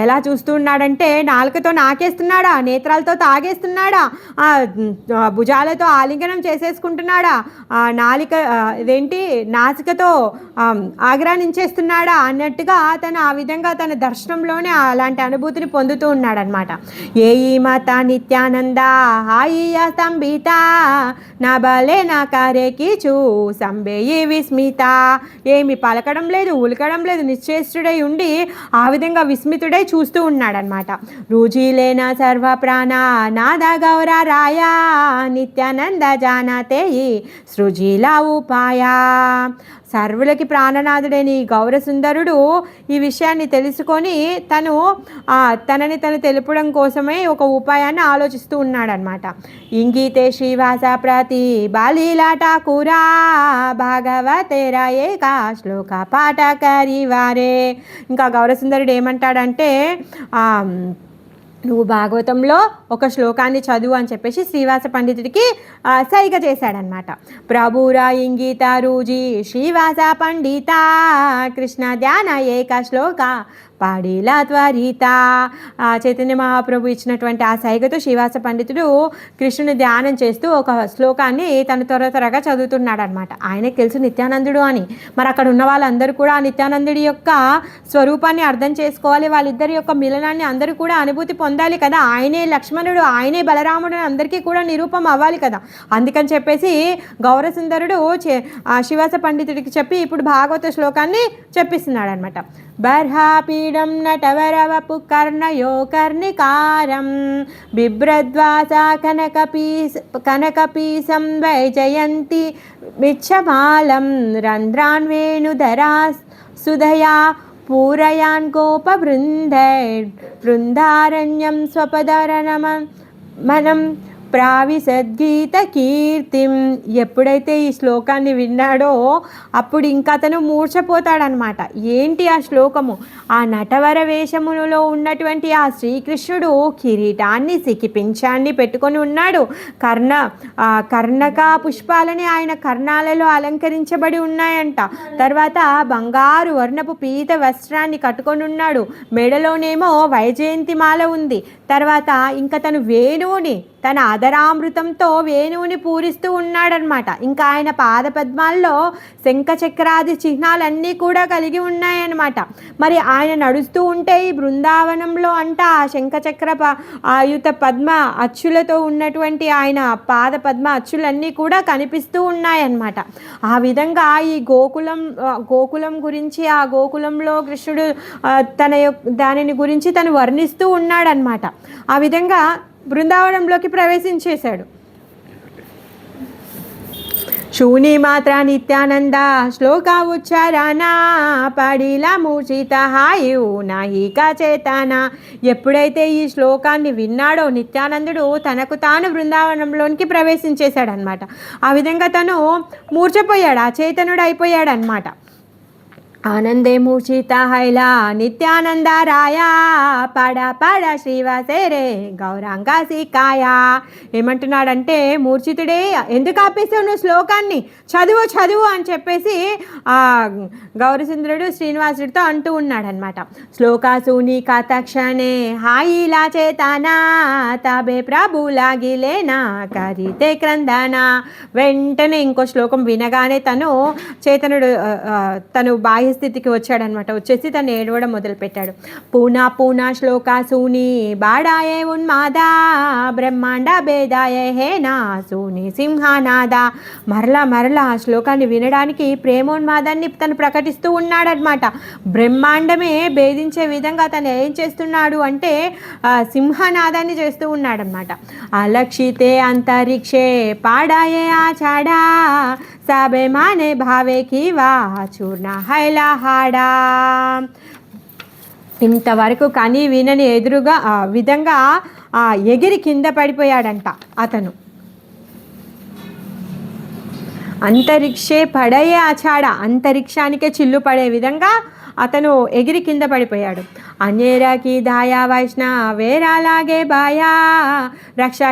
ఎలా చూస్తున్నాడంటే నాలుకతో నాకేస్తున్నాడా, నేత్రాలతో తాగేస్తున్నాడా, భుజాలతో ఆలింగనం చేసేసుకుంటున్నాడా, నాసికతో ఆగ్రానించేస్తున్నాడా అన్నట్టుగా తను ఆ విధంగా తన దర్శనంలోనే అలాంటి అనుభూతిని పొందుతూ ఉన్నాడనమాట. ఏ ఈ మాత నిత్యానంద హాయియ స్తంభిత నా బలే నా కారేకి చూ సంబేయి విస్మిత. ఏమి పలకడం లేదు, ఉలకడం లేదు, నిశ్చేష్టుడై ఉండి ఆ విధంగా విస్మితుడై చూస్తూ ఉన్నాడనమాట. రుజిలేన సర్వ ప్రాణ నాద గౌర రాయ నిత్యానంద జానతే సృజిలా ఉపాయ. సర్వులకి ప్రాణనాథుడైన ఈ గౌరసుందరుడు ఈ విషయాన్ని తెలుసుకొని తనని తెలుపడం కోసమే ఒక ఉపాయాన్ని ఆలోచిస్తూ ఉన్నాడనమాట. ఇంగీతే శ్రీవాస ప్రతి బాలీలా ఠాకూరా భాగవతేరా ఏకా శ్లోక పాఠ కరివారే. ఇంకా గౌరసుందరుడు ఏమంటాడంటే నువ్వు భాగవతంలో ఒక శ్లోకాన్ని చదువు అని చెప్పేసి శ్రీవాస పండితుడికి సైగ చేశాడనమాట. ప్రభురా ఇంగీత రూజీ శ్రీవాస పండిత కృష్ణ ధ్యాన ఏక శ్లోక పాడిలా త్వరిత. చైతన్య మహాప్రభు ఇచ్చినటువంటి ఆ సైగతో శ్రీవాస పండితుడు కృష్ణుని ధ్యానం చేస్తూ ఒక శ్లోకాన్ని తను త్వరగా చదువుతున్నాడు అనమాట. ఆయనకు తెలుసు నిత్యానందుడు అని. మరి అక్కడ ఉన్న వాళ్ళందరూ కూడా ఆ నిత్యానందుడి యొక్క స్వరూపాన్ని అర్థం చేసుకోవాలి, వాళ్ళిద్దరి యొక్క మిలనాన్ని అందరూ కూడా అనుభూతి పొందాలి కదా. ఆయనే లక్ష్మణుడు, ఆయనే బలరాముడు అందరికీ కూడా నిరూపం అవ్వాలి కదా. అందుకని చెప్పేసి గౌరసుందరుడు శ్రీవాస పండితుడికి చెప్పి ఇప్పుడు భాగవత శ్లోకాన్ని చెప్పిస్తున్నాడు అనమాట. బర్హాపీడం నటవరవపు కర్ణయో కర్ణికారం బిభ్రద్వాసా కనకపీసం వైజయంతి మిచ్చమాలం రంధ్రాన్ వేణుధరా సుధయా పూరయాన్ గోపబృందైర్ బృందారణ్యం స్వపదరణమం మనం ప్రావిసద్గీత కీర్తిం. ఎప్పుడైతే ఈ శ్లోకాన్ని విన్నాడో అప్పుడు ఇంకా అతను మూర్ఛపోతాడనమాట. ఏంటి ఆ శ్లోకము? ఆ నటవర వేషములో ఉన్నటువంటి ఆ శ్రీకృష్ణుడు కిరీటాన్ని సికిపించాన్ని పెట్టుకొని ఉన్నాడు. కర్ణక పుష్పాలని ఆయన కర్ణాలలో అలంకరించబడి ఉన్నాయంట. తర్వాత బంగారు వర్ణపు పీత వస్త్రాన్ని కట్టుకొని ఉన్నాడు. మెడలోనేమో వైజయంతి మాల ఉంది. తర్వాత ఇంకా తను వేణువుని తన ఆదరామృతంతో వేణువుని పూరిస్తూ ఉన్నాడనమాట. ఇంకా ఆయన పాదపద్మాల్లో శంఖచక్రాది చిహ్నాలన్నీ కూడా కలిగి ఉన్నాయన్నమాట. మరి ఆయన నడుస్తూ ఉంటే ఈ బృందావనంలో అంట ఆ శంఖచక్ర ఆయుత పద్మ అచ్చులతో ఉన్నటువంటి ఆయన పాద పద్మ అచ్చులన్నీ కూడా కనిపిస్తూ ఉన్నాయన్నమాట. ఆ విధంగా ఈ గోకులం గురించి, ఆ గోకులంలో కృష్ణుడు దానిని గురించి తను వర్ణిస్తూ ఉన్నాడనమాట. ఆ విధంగా బృందావనంలోకి ప్రవేశించేశాడు. శూని మాత్ర నిత్యానంద శ్లోక ఉచ్చారణ పడిలా మూషిత హాయు నాయిక చేతన. ఎప్పుడైతే ఈ శ్లోకాన్ని విన్నాడో నిత్యానందుడు తనకు తాను బృందావనంలోనికి ప్రవేశించేశాడనమాట. ఆ విధంగా తను మూర్ఛపోయాడు, అచేతనుడు అయిపోయాడనమాట. ఆనందే మూర్ఛిత హైలా నిత్యానంద రాయ పడ శ్రీవాసే రే గౌరాంగ సికాయ. ఏమంటున్నాడంటే మూర్ఛితుడే, ఎందుకు ఆపేసావు నువ్వు శ్లోకాన్ని, చదువు అని చెప్పేసి గౌరసుందరుడు శ్రీనివాసుడితో అంటూ ఉన్నాడనమాట. శ్లోకాసూని కథక్షణే హాయిలా చేతానా తబే ప్రభు లాగిలేనా కరితే క్రందనా. వెంటనే ఇంకో శ్లోకం వినగానే తను బాహ్య స్థితికి వచ్చాడనమాట. వచ్చేసి తను ఏడవడం మొదలుపెట్టాడు. పూనా శ్లోకాసూని బాడాయే ఉన్మాదా బ్రహ్మాండ భేదాయే హేనా సూని సింహానాదా. మరలా ఆ శ్లోకాన్ని వినడానికి ప్రేమోన్మాదాన్ని తను ప్రకటిస్తూ ఉన్నాడనమాట. బ్రహ్మాండమే భేదించే విధంగా తను ఏం చేస్తున్నాడు అంటే సింహనాదాన్ని చేస్తూ ఉన్నాడనమాట. అలక్షితే అంతరిక్షే పాడాయే ఆచాడా సాబే మానే భావే కివా చూర్ణ హైలా హాడా. ఇంతవరకు కానీ వినని ఎదురుగా విధంగా ఎగిరి కింద పడిపోయాడంట అతను. అంతరిక్షే పడయే ఆచాడ, అంతరిక్షానికే చిల్లు పడే విధంగా అతను ఎగిరి కింద పడిపోయాడు. అన్యేరాకి దాయా వైష్ణవేరాలాగే బాయా రక్షా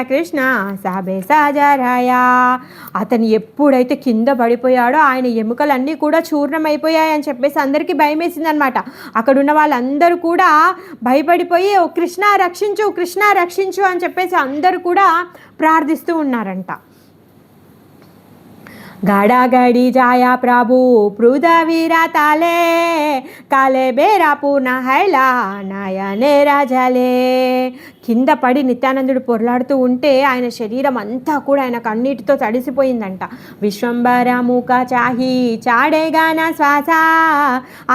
కృష్ణ సాబే సాజరాయా. అతను ఎప్పుడైతే కింద పడిపోయాడో ఆయన ఎముకలన్నీ కూడా చూర్ణమైపోయాయని చెప్పేసి అందరికీ భయం వేసిందనమాట. అక్కడున్న వాళ్ళందరూ కూడా భయపడిపోయి ఓ కృష్ణ రక్షించు అని చెప్పేసి అందరూ కూడా ప్రార్థిస్తూ ఉన్నారంట. गाड़ी जाया प्रभु पृथ्वीरा ताले काले बेरा पूर्ण हैला नयने राजले. కింద పడి నిత్యానందుడు పొరలాడుతూ ఉంటే ఆయన శరీరం అంతా కూడా ఆయన కన్నీటితో తడిసిపోయిందంట. విశ్వంబర ముఖ చాహి చాడేగాన శ్వాస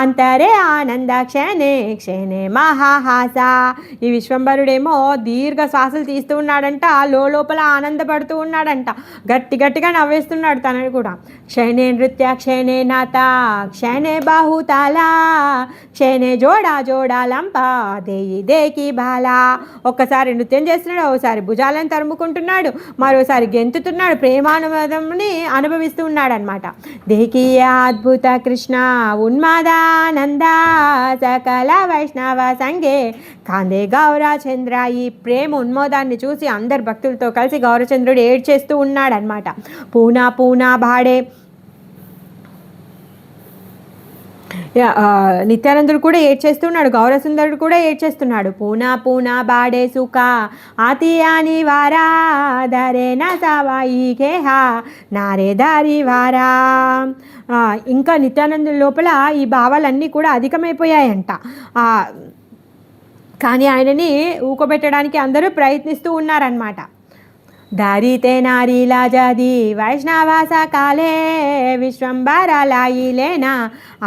అంతరే ఆనంద క్షణే మహాహాస. ఈ విశ్వంబరుడేమో దీర్ఘ శ్వాసలు తీస్తూ ఉన్నాడంట, లోపల ఆనందపడుతూ ఉన్నాడంట, గట్టిగా నవ్వేస్తున్నాడు తనని కూడా. క్షణే నృత్య క్షణే నాత క్షణే బాహుతాలా క్షణే జోడా లంపా దేకి బాలా. ఒక్కసారి నృత్యం చేస్తున్నాడు, ఒకసారి భుజాలను తరుముకుంటున్నాడు, మరోసారి గెంతుతున్నాడు, ప్రేమానువాదంని అనుభవిస్తూ ఉన్నాడు అనమాట. దేకీయ అద్భుత కృష్ణ ఉన్మాదానంద సకల వైష్ణవ సంగే కాందే గౌరచంద్ర. ఈ ప్రేమ ఉన్మోదాన్ని చూసి అందరు భక్తులతో కలిసి గౌరచంద్రుడు ఏడ్చేస్తూ ఉన్నాడనమాట. పూనా బాడే. నిత్యానందుడు కూడా ఏడ్చేస్తున్నాడు, గౌరసుందరుడు కూడా ఏడ్చేస్తున్నాడు. పూనా బాడే సుఖ ఆతియాని వారా దరే నా సావాయి కేహా నారే దారి వారా. ఇంకా నిత్యానందుడి లోపల ఈ భావాలన్నీ కూడా అధికమైపోయాయంట. కానీ ఆయనని ఊకోబెట్టడానికి అందరూ ప్రయత్నిస్తూ ఉన్నారనమాట. దారితే నారీలా జాది వైష్ణవాస కాలే విశ్వంబరాలాయిలేనా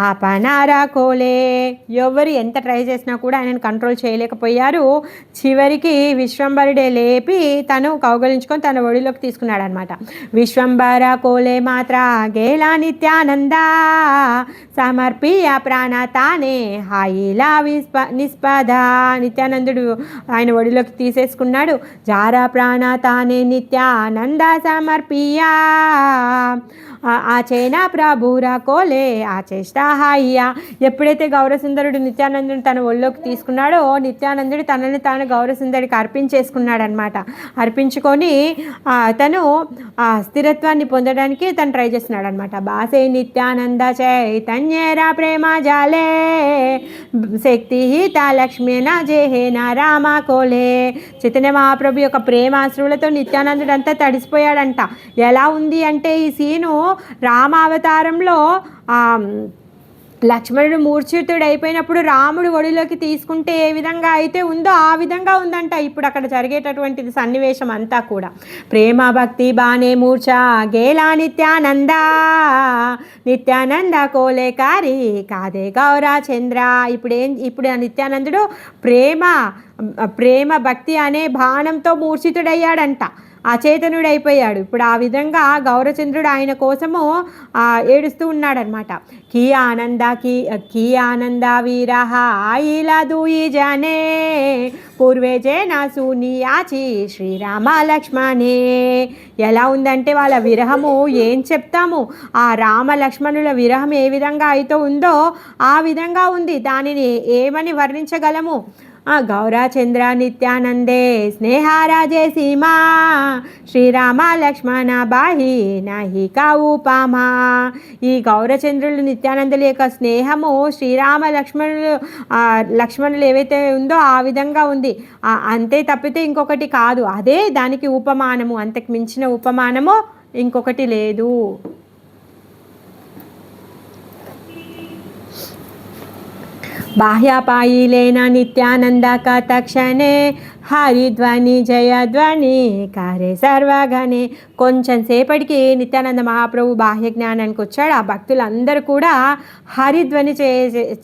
ఆపనారా కోలే. ఎవరు ఎంత ట్రై చేసినా కూడా ఆయనను కంట్రోల్ చేయలేకపోయారు. చివరికి విశ్వంబరుడే లేపి తను కౌగలించుకొని తన ఒడిలోకి తీసుకున్నాడు అనమాట. విశ్వంబర కోలే మాత్ర గేలా నిత్యానంద సమర్పియ ప్రాణ తానే హాయిలా నిస్పద. నిత్యానందుడు ఆయన ఒడిలోకి తీసేసుకున్నాడు. జారా ప్రాణ తానే నిత్యానంద సమర్పియా ఆచేనా ప్రభురా కోలే ఆచేష్ట హాయియా. ఎప్పుడైతే గౌరసుందరుడు నిత్యానందుడు తన ఒళ్ళోకి తీసుకున్నాడో నిత్యానందుడు తనని తాను గౌరసుందరికి అర్పించేసుకున్నాడు అనమాట. అర్పించుకొని తను స్థిరత్వాన్ని పొందడానికి తను ట్రై చేస్తున్నాడు అనమాట. బాసే నిత్యానంద చైతన్యరా ప్రేమ జాలే శక్తి లక్ష్మీనా జేహేనా రామ కోలే. చైతన్య మహాప్రభు యొక్క ప్రేమాశ్రువులతో నిత్యానందుడు అంతా తడిసిపోయాడంట. ఎలా ఉంది అంటే ఈ సీను రామావతారంలో లక్ష్మణుడు మూర్ఛితుడు అయిపోయినప్పుడు రాముడు ఒడిలోకి తీసుకుంటే ఏ విధంగా అయితే ఉందో ఆ విధంగా ఉందంట ఇప్పుడు అక్కడ జరిగేటటువంటి సన్నివేశం అంతా కూడా. ప్రేమ భక్తి బానే మూర్ఛ గేలా నిత్యానంద నిత్యానంద కోలేకారి కాదే గౌరా చంద్ర. ఇప్పుడు ఆ నిత్యానందుడు ప్రేమ భక్తి అనే బాణంతో మూర్ఛితుడయ్యాడంట, అచేతనుడైపోయాడు. ఇప్పుడు ఆ విధంగా గౌరచంద్రుడు ఆయన కోసము ఏడుస్తూ ఉన్నాడనమాట. కీ ఆనంద వీరహ ఆయిలా దూయి జానే పూర్వే జేనా సూనియాచి శ్రీరామ లక్ష్మణే. ఎలా ఉందంటే వాళ్ళ విరహము ఏం చెప్తాము, ఆ రామ లక్ష్మణుల విరహం ఏ విధంగా అయితే ఉందో ఆ విధంగా ఉంది. దానిని ఏమని వర్ణించగలము? గౌరాచంద్ర నిత్యానందే స్నేహారాజే సీమా శ్రీరామ లక్ష్మణ బాహి నాహి కావుపామా. ఈ గౌరచంద్రులు నిత్యానందుల యొక్క స్నేహము శ్రీరామ లక్ష్మణులు ఏవైతే ఉందో ఆ విధంగా ఉంది. అంతే తప్పితే ఇంకొకటి కాదు. అదే దానికి ఉపమానము. అంతకు మించిన ఉపమానము ఇంకొకటి లేదు. బాహ్యపాయిలేన నిత్యానంద కథక్షణే హరిధ్వని జయధ్వని కారే సర్వగనే. కొంచెం సేపటికి నిత్యానంద మహాప్రభు బాహ్య జ్ఞానానికి వచ్చాడు. ఆ భక్తులందరూ కూడా హరిధ్వని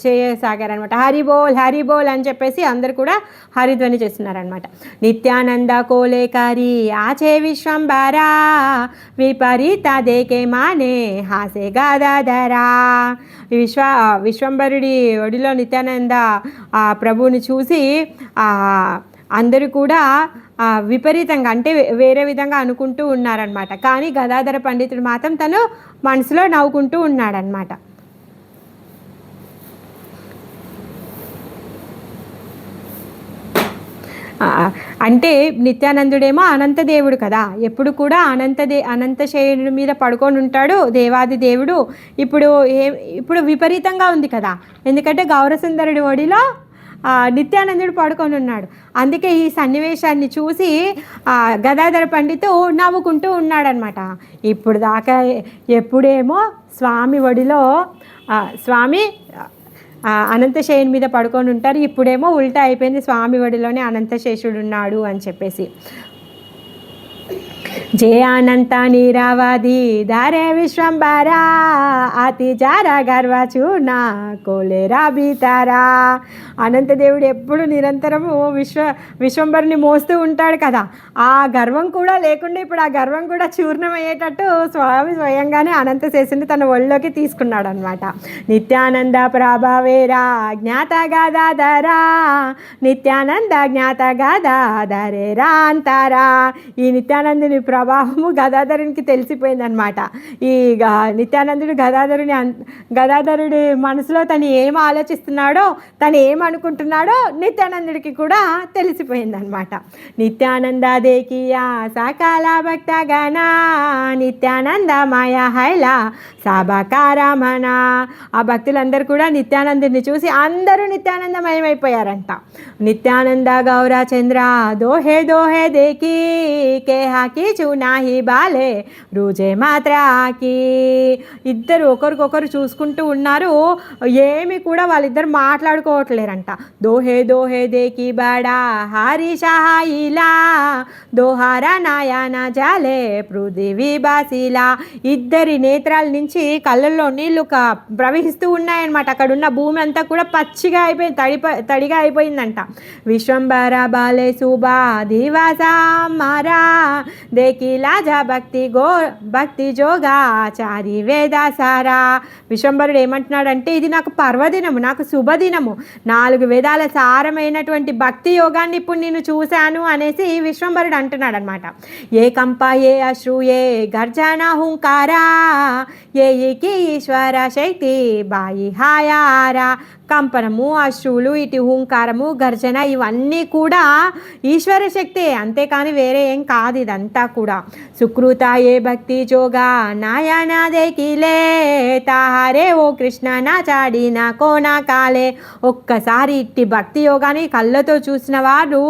చేయసాగారనమాట. హరిబోల్ హరిబోల్ అని చెప్పేసి అందరు కూడా హరిధ్వని చేస్తున్నారనమాట. నిత్యానంద కోలేకారి ఆచే విశ్వంబరా విపరీత దేకే మానే హాసే గాదాధరా. విశ్వంబరుడి ఒడిలో నిత్యానంద ప్రభువుని చూసి అందరూ కూడా విపరీతంగా అంటే వేరే విధంగా అనుకుంటూ ఉన్నారనమాట. కానీ గదాధర పండితుడు మాత్రం తను మనసులో నవ్వుకుంటూ ఉన్నాడనమాట. అంటే నిత్యానందుడేమో అనంతదేవుడు కదా, ఎప్పుడు కూడా అనంతశయనుడి మీద పడుకొని ఉంటాడు దేవాది దేవుడు. ఇప్పుడు విపరీతంగా ఉంది కదా, ఎందుకంటే గౌరసుందరుడి ఒడిలో నిత్యానందుడు పడుకొని ఉన్నాడు. అందుకే ఈ సన్నివేశాన్ని చూసి గదాధర పండితు నవ్వుకుంటూ ఉన్నాడనమాట. ఇప్పుడు దాకా ఎప్పుడేమో స్వామి ఒడిలో స్వామి అనంతశేషుని మీద పడుకొని ఉంటారు, ఇప్పుడేమో ఉల్టా అయిపోయింది, స్వామి ఒడిలోనే అనంతశేషుడు ఉన్నాడు అని చెప్పేసి. జయ అనంత నీరావాది దారే విశ్వంబరా అతి జారా గర్వ చూనా కోలేరా బీతారా. అనంతదేవుడు ఎప్పుడు నిరంతరము విశ్వంబరుని మోస్తూ ఉంటాడు కదా, ఆ గర్వం కూడా లేకుండా ఇప్పుడు ఆ గర్వం కూడా చూర్ణమయ్యేటట్టు స్వామి స్వయంగానే అనంతశేషుని తన ఒళ్ళోకి తీసుకున్నాడు అనమాట. నిత్యానంద ప్రభావేరా జ్ఞాత గాదాధరా నిత్యానంద జ్ఞాత గాదాధరేరా అంతారా. ఈ నిత్యానందుని ప్రభావము గదాధరునికి తెలిసిపోయిందనమాట. ఈ నిత్యానందుడు గదాధరుడి మనసులో తను ఏం ఆలోచిస్తున్నాడో, తను ఏమనుకుంటున్నాడో నిత్యానందుడికి కూడా తెలిసిపోయిందనమాట. నిత్యానంద దేకియా సకాల భక్త గణ నిత్యానంద మాయా హైలా సాబకారమణ. ఆ భక్తులందరూ కూడా నిత్యానందుడిని చూసి అందరూ నిత్యానందమయమైపోయారంట. నిత్యానంద గౌరాచంద్ర దోహే దోహే దేకి కేహాకి చూ నాహి బాలే రూజే మాత్రాకి. ఇద్దరు ఒకరికొకరు చూసుకుంటూ ఉన్నారు, ఏమి కూడా వాళ్ళిద్దరు మాట్లాడుకోవట్లేరంట. దోహే దోహే దేకి బడా హారి షాయిలా దోహారా నాయానా జాలే పృథివీ బాసిలా. ఇద్దరి నేత్రాల నుంచి కళ్ళల్లో నీళ్లు ప్రవహిస్తూ ఉన్నాయన్నమాట. అక్కడ ఉన్న భూమి అంతా కూడా పచ్చిగా అయిపోయింది, తడిగా అయిపోయిందంట. విశ్వంబర బాలే సుబా దివాసా మారా దేకిలా జా భక్తి జోగా చారి వేద సారా. విశ్వంబరుడు ఏమంటున్నాడంటే, ఇది నాకు పర్వదినము, నాకు శుభదినము, 4 వేదాల సారమైనటువంటి భక్తి యోగాన్ని ఇప్పుడు నేను చూశాను అనేసి విశ్వంబరుడు అంటున్నాడు అనమాట. ఏ కంప ఏ అశ్రు ఏ గర్జన హుంకారా ఏ ఈశ్వర శక్తి బాయి హాయారా. కంపనము, అశ్రువులు, ఇటు హుంకారము, గర్జన ఇవన్నీ కూడా ఈశ్వర శక్తే, అంతేకాని వేరే ఏం కాదు ఇదంతా కూడా. సుకృత ఏ భక్తి జోగా నాయనా దేకిలే తాహారే ఓ కృష్ణ నా చాడిన కోనా కాలే. ఒక్కసారి ఇట్టి భక్తి యోగాన్ని కళ్ళతో చూసిన వాడు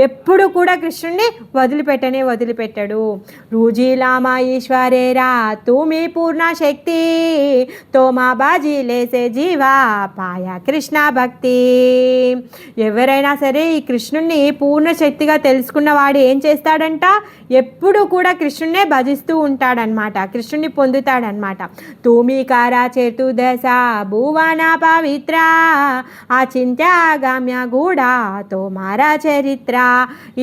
ఎప్పుడు కూడా కృష్ణుడిని వదిలిపెట్టాడు. రూజీలామా ఈశ్వరేరా తూమి పూర్ణ శక్తి తోమా బాజీ లేసే జీవా పాయ కృష్ణ భక్తి. ఎవరైనా సరే ఈ కృష్ణుణ్ణి పూర్ణ శక్తిగా తెలుసుకున్న వాడు ఏం చేస్తాడంట, ఎప్పుడు కూడా కృష్ణున్నే భజిస్తూ ఉంటాడనమాట, కృష్ణుని పొందుతాడనమాట. తూమీకారా చేతుదశ భువన పవిత్ర అచింత్యాగమ్య గూఢ తోమారా చరిత్ర.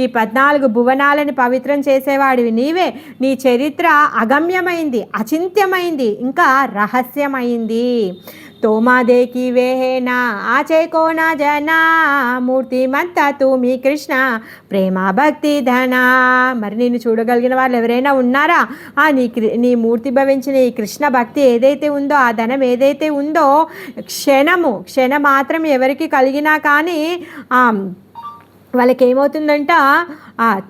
ఈ 14 భువనాలను పవిత్రం చేసేవాడివి నీవే, నీ చరిత్ర అగమ్యమైంది, అచింత్యమైంది, ఇంకా రహస్యమైంది. తోమా దేకి వేహేనా ఆచే కోనా జనా మూర్తిమంత తూమి కృష్ణ ప్రేమ భక్తి ధన. మరి నేను చూడగలిగిన వాళ్ళు ఎవరైనా ఉన్నారా? నీ మూర్తి భవించిన ఈ కృష్ణ భక్తి ఏదైతే ఉందో, ఆ ధనం ఏదైతే ఉందో, క్షణమాత్రం ఎవరికి కలిగినా కానీ వాళ్ళకి ఏమవుతుందంట,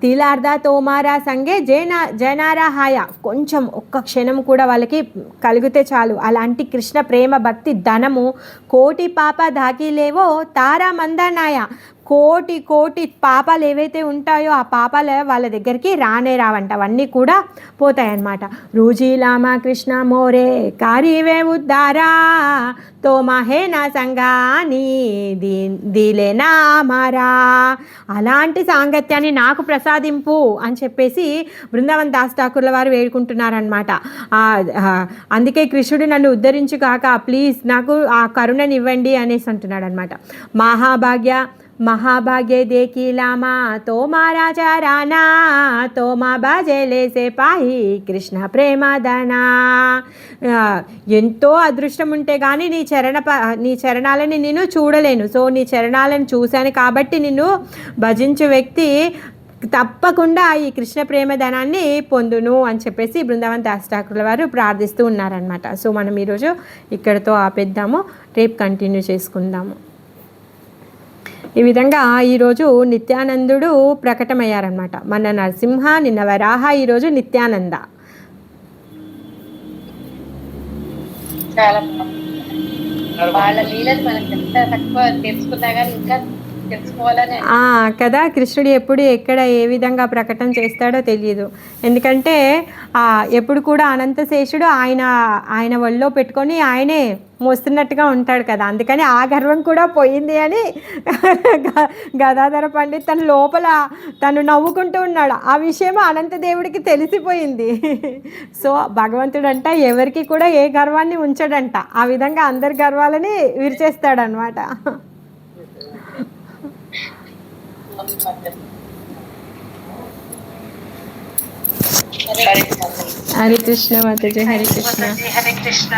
తీలార్ద తోమారా సంగే జనారా హాయ. కొంచెం ఒక్క క్షణం కూడా వాళ్ళకి కలిగితే చాలు అలాంటి కృష్ణ ప్రేమ భక్తి ధనము కోటి పాప దాకిలేవో తారా మందనాయ. కోటి పాపాలు ఏవైతే ఉంటాయో ఆ పాపాలు వాళ్ళ దగ్గరికి రావంట, అవన్నీ కూడా పోతాయన్నమాట. రూజీలామా కృష్ణ మోరే కారీవే ఉద్దారా తోమా హే నా సంగాని దిలేనా మారా. అలాంటి సాంగత్యాన్ని నాకు ప్రసాదింపు అని చెప్పేసి బృందావన్ దాస్ ఠాకూర్ల వారు వేడుకుంటున్నారనమాట. అందుకే కృష్ణుడు నన్ను ఉద్ధరించు కాక ప్లీజ్ నాకు ఆ కరుణనివ్వండి అనేసి అంటున్నాడు అనమాట. మహాభాగ్య దేకిలామా తోమారా చారానా తోమా బాజేలేసే పాహి కృష్ణ ప్రేమదనా. ఎంతో అదృష్టం ఉంటే కానీ నీ చరణాలని నేను చూడలేను. సో నీ చరణాలను చూశాను కాబట్టి నిన్ను భజించే వ్యక్తి తప్పకుండా ఈ కృష్ణ ప్రేమధనాన్ని పొందును అని చెప్పేసి బృందావన్ దాస్ ఠాకూర్ల వారు ప్రార్థిస్తూ ఉన్నారనమాట. సో మనం ఈరోజు ఇక్కడితో ఆపేద్దాము, రేపు కంటిన్యూ చేసుకుందాము. ఈ విధంగా ఈరోజు నిత్యానందుడు ప్రకటమయ్యారనమాట. మన నరసింహ, నిన్న వరాహ, ఈరోజు నిత్యానంద. చాలా వాళ్ళ లీలలు మనకు ఎంత తక్కువ తెలుసుకున్నా కానీ ఇంకా కదా, కృష్ణుడు ఎప్పుడు ఎక్కడ ఏ విధంగా ప్రకటన చేస్తాడో తెలియదు. ఎందుకంటే ఎప్పుడు కూడా అనంతశేషుడు ఆయన ఒళ్ళో పెట్టుకొని ఆయనే మోస్తున్నట్టుగా ఉంటాడు కదా, అందుకని ఆ గర్వం కూడా పోయింది అని గదాధర పండిత్ తన లోపల తను నవ్వుకుంటూ ఉన్నాడు. ఆ విషయం అనంతదేవుడికి తెలిసిపోయింది. సో భగవంతుడు అంట ఎవరికి కూడా ఏ గర్వాన్ని ఉంచడంట, ఆ విధంగా అందరి గర్వాలని విరిచేస్తాడనమాట. హరే కృష్ణ మాతాజీ, హరే కృష్ణ, హరే కృష్ణ.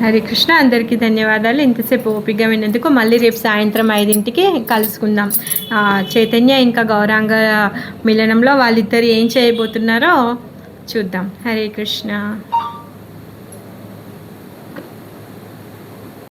హరే కృష్ణ. అందరికీ ధన్యవాదాలు ఇంతసేపు ఓపికగా విన్నందుకు. మళ్ళీ రేపు సాయంత్రం 5ంటికి కలుసుకుందాం. చైతన్య ఇంకా గౌరాంగ మిలనంలో వాళ్ళిద్దరు ఏం చేయబోతున్నారో చూద్దాం. హరే కృష్ణ.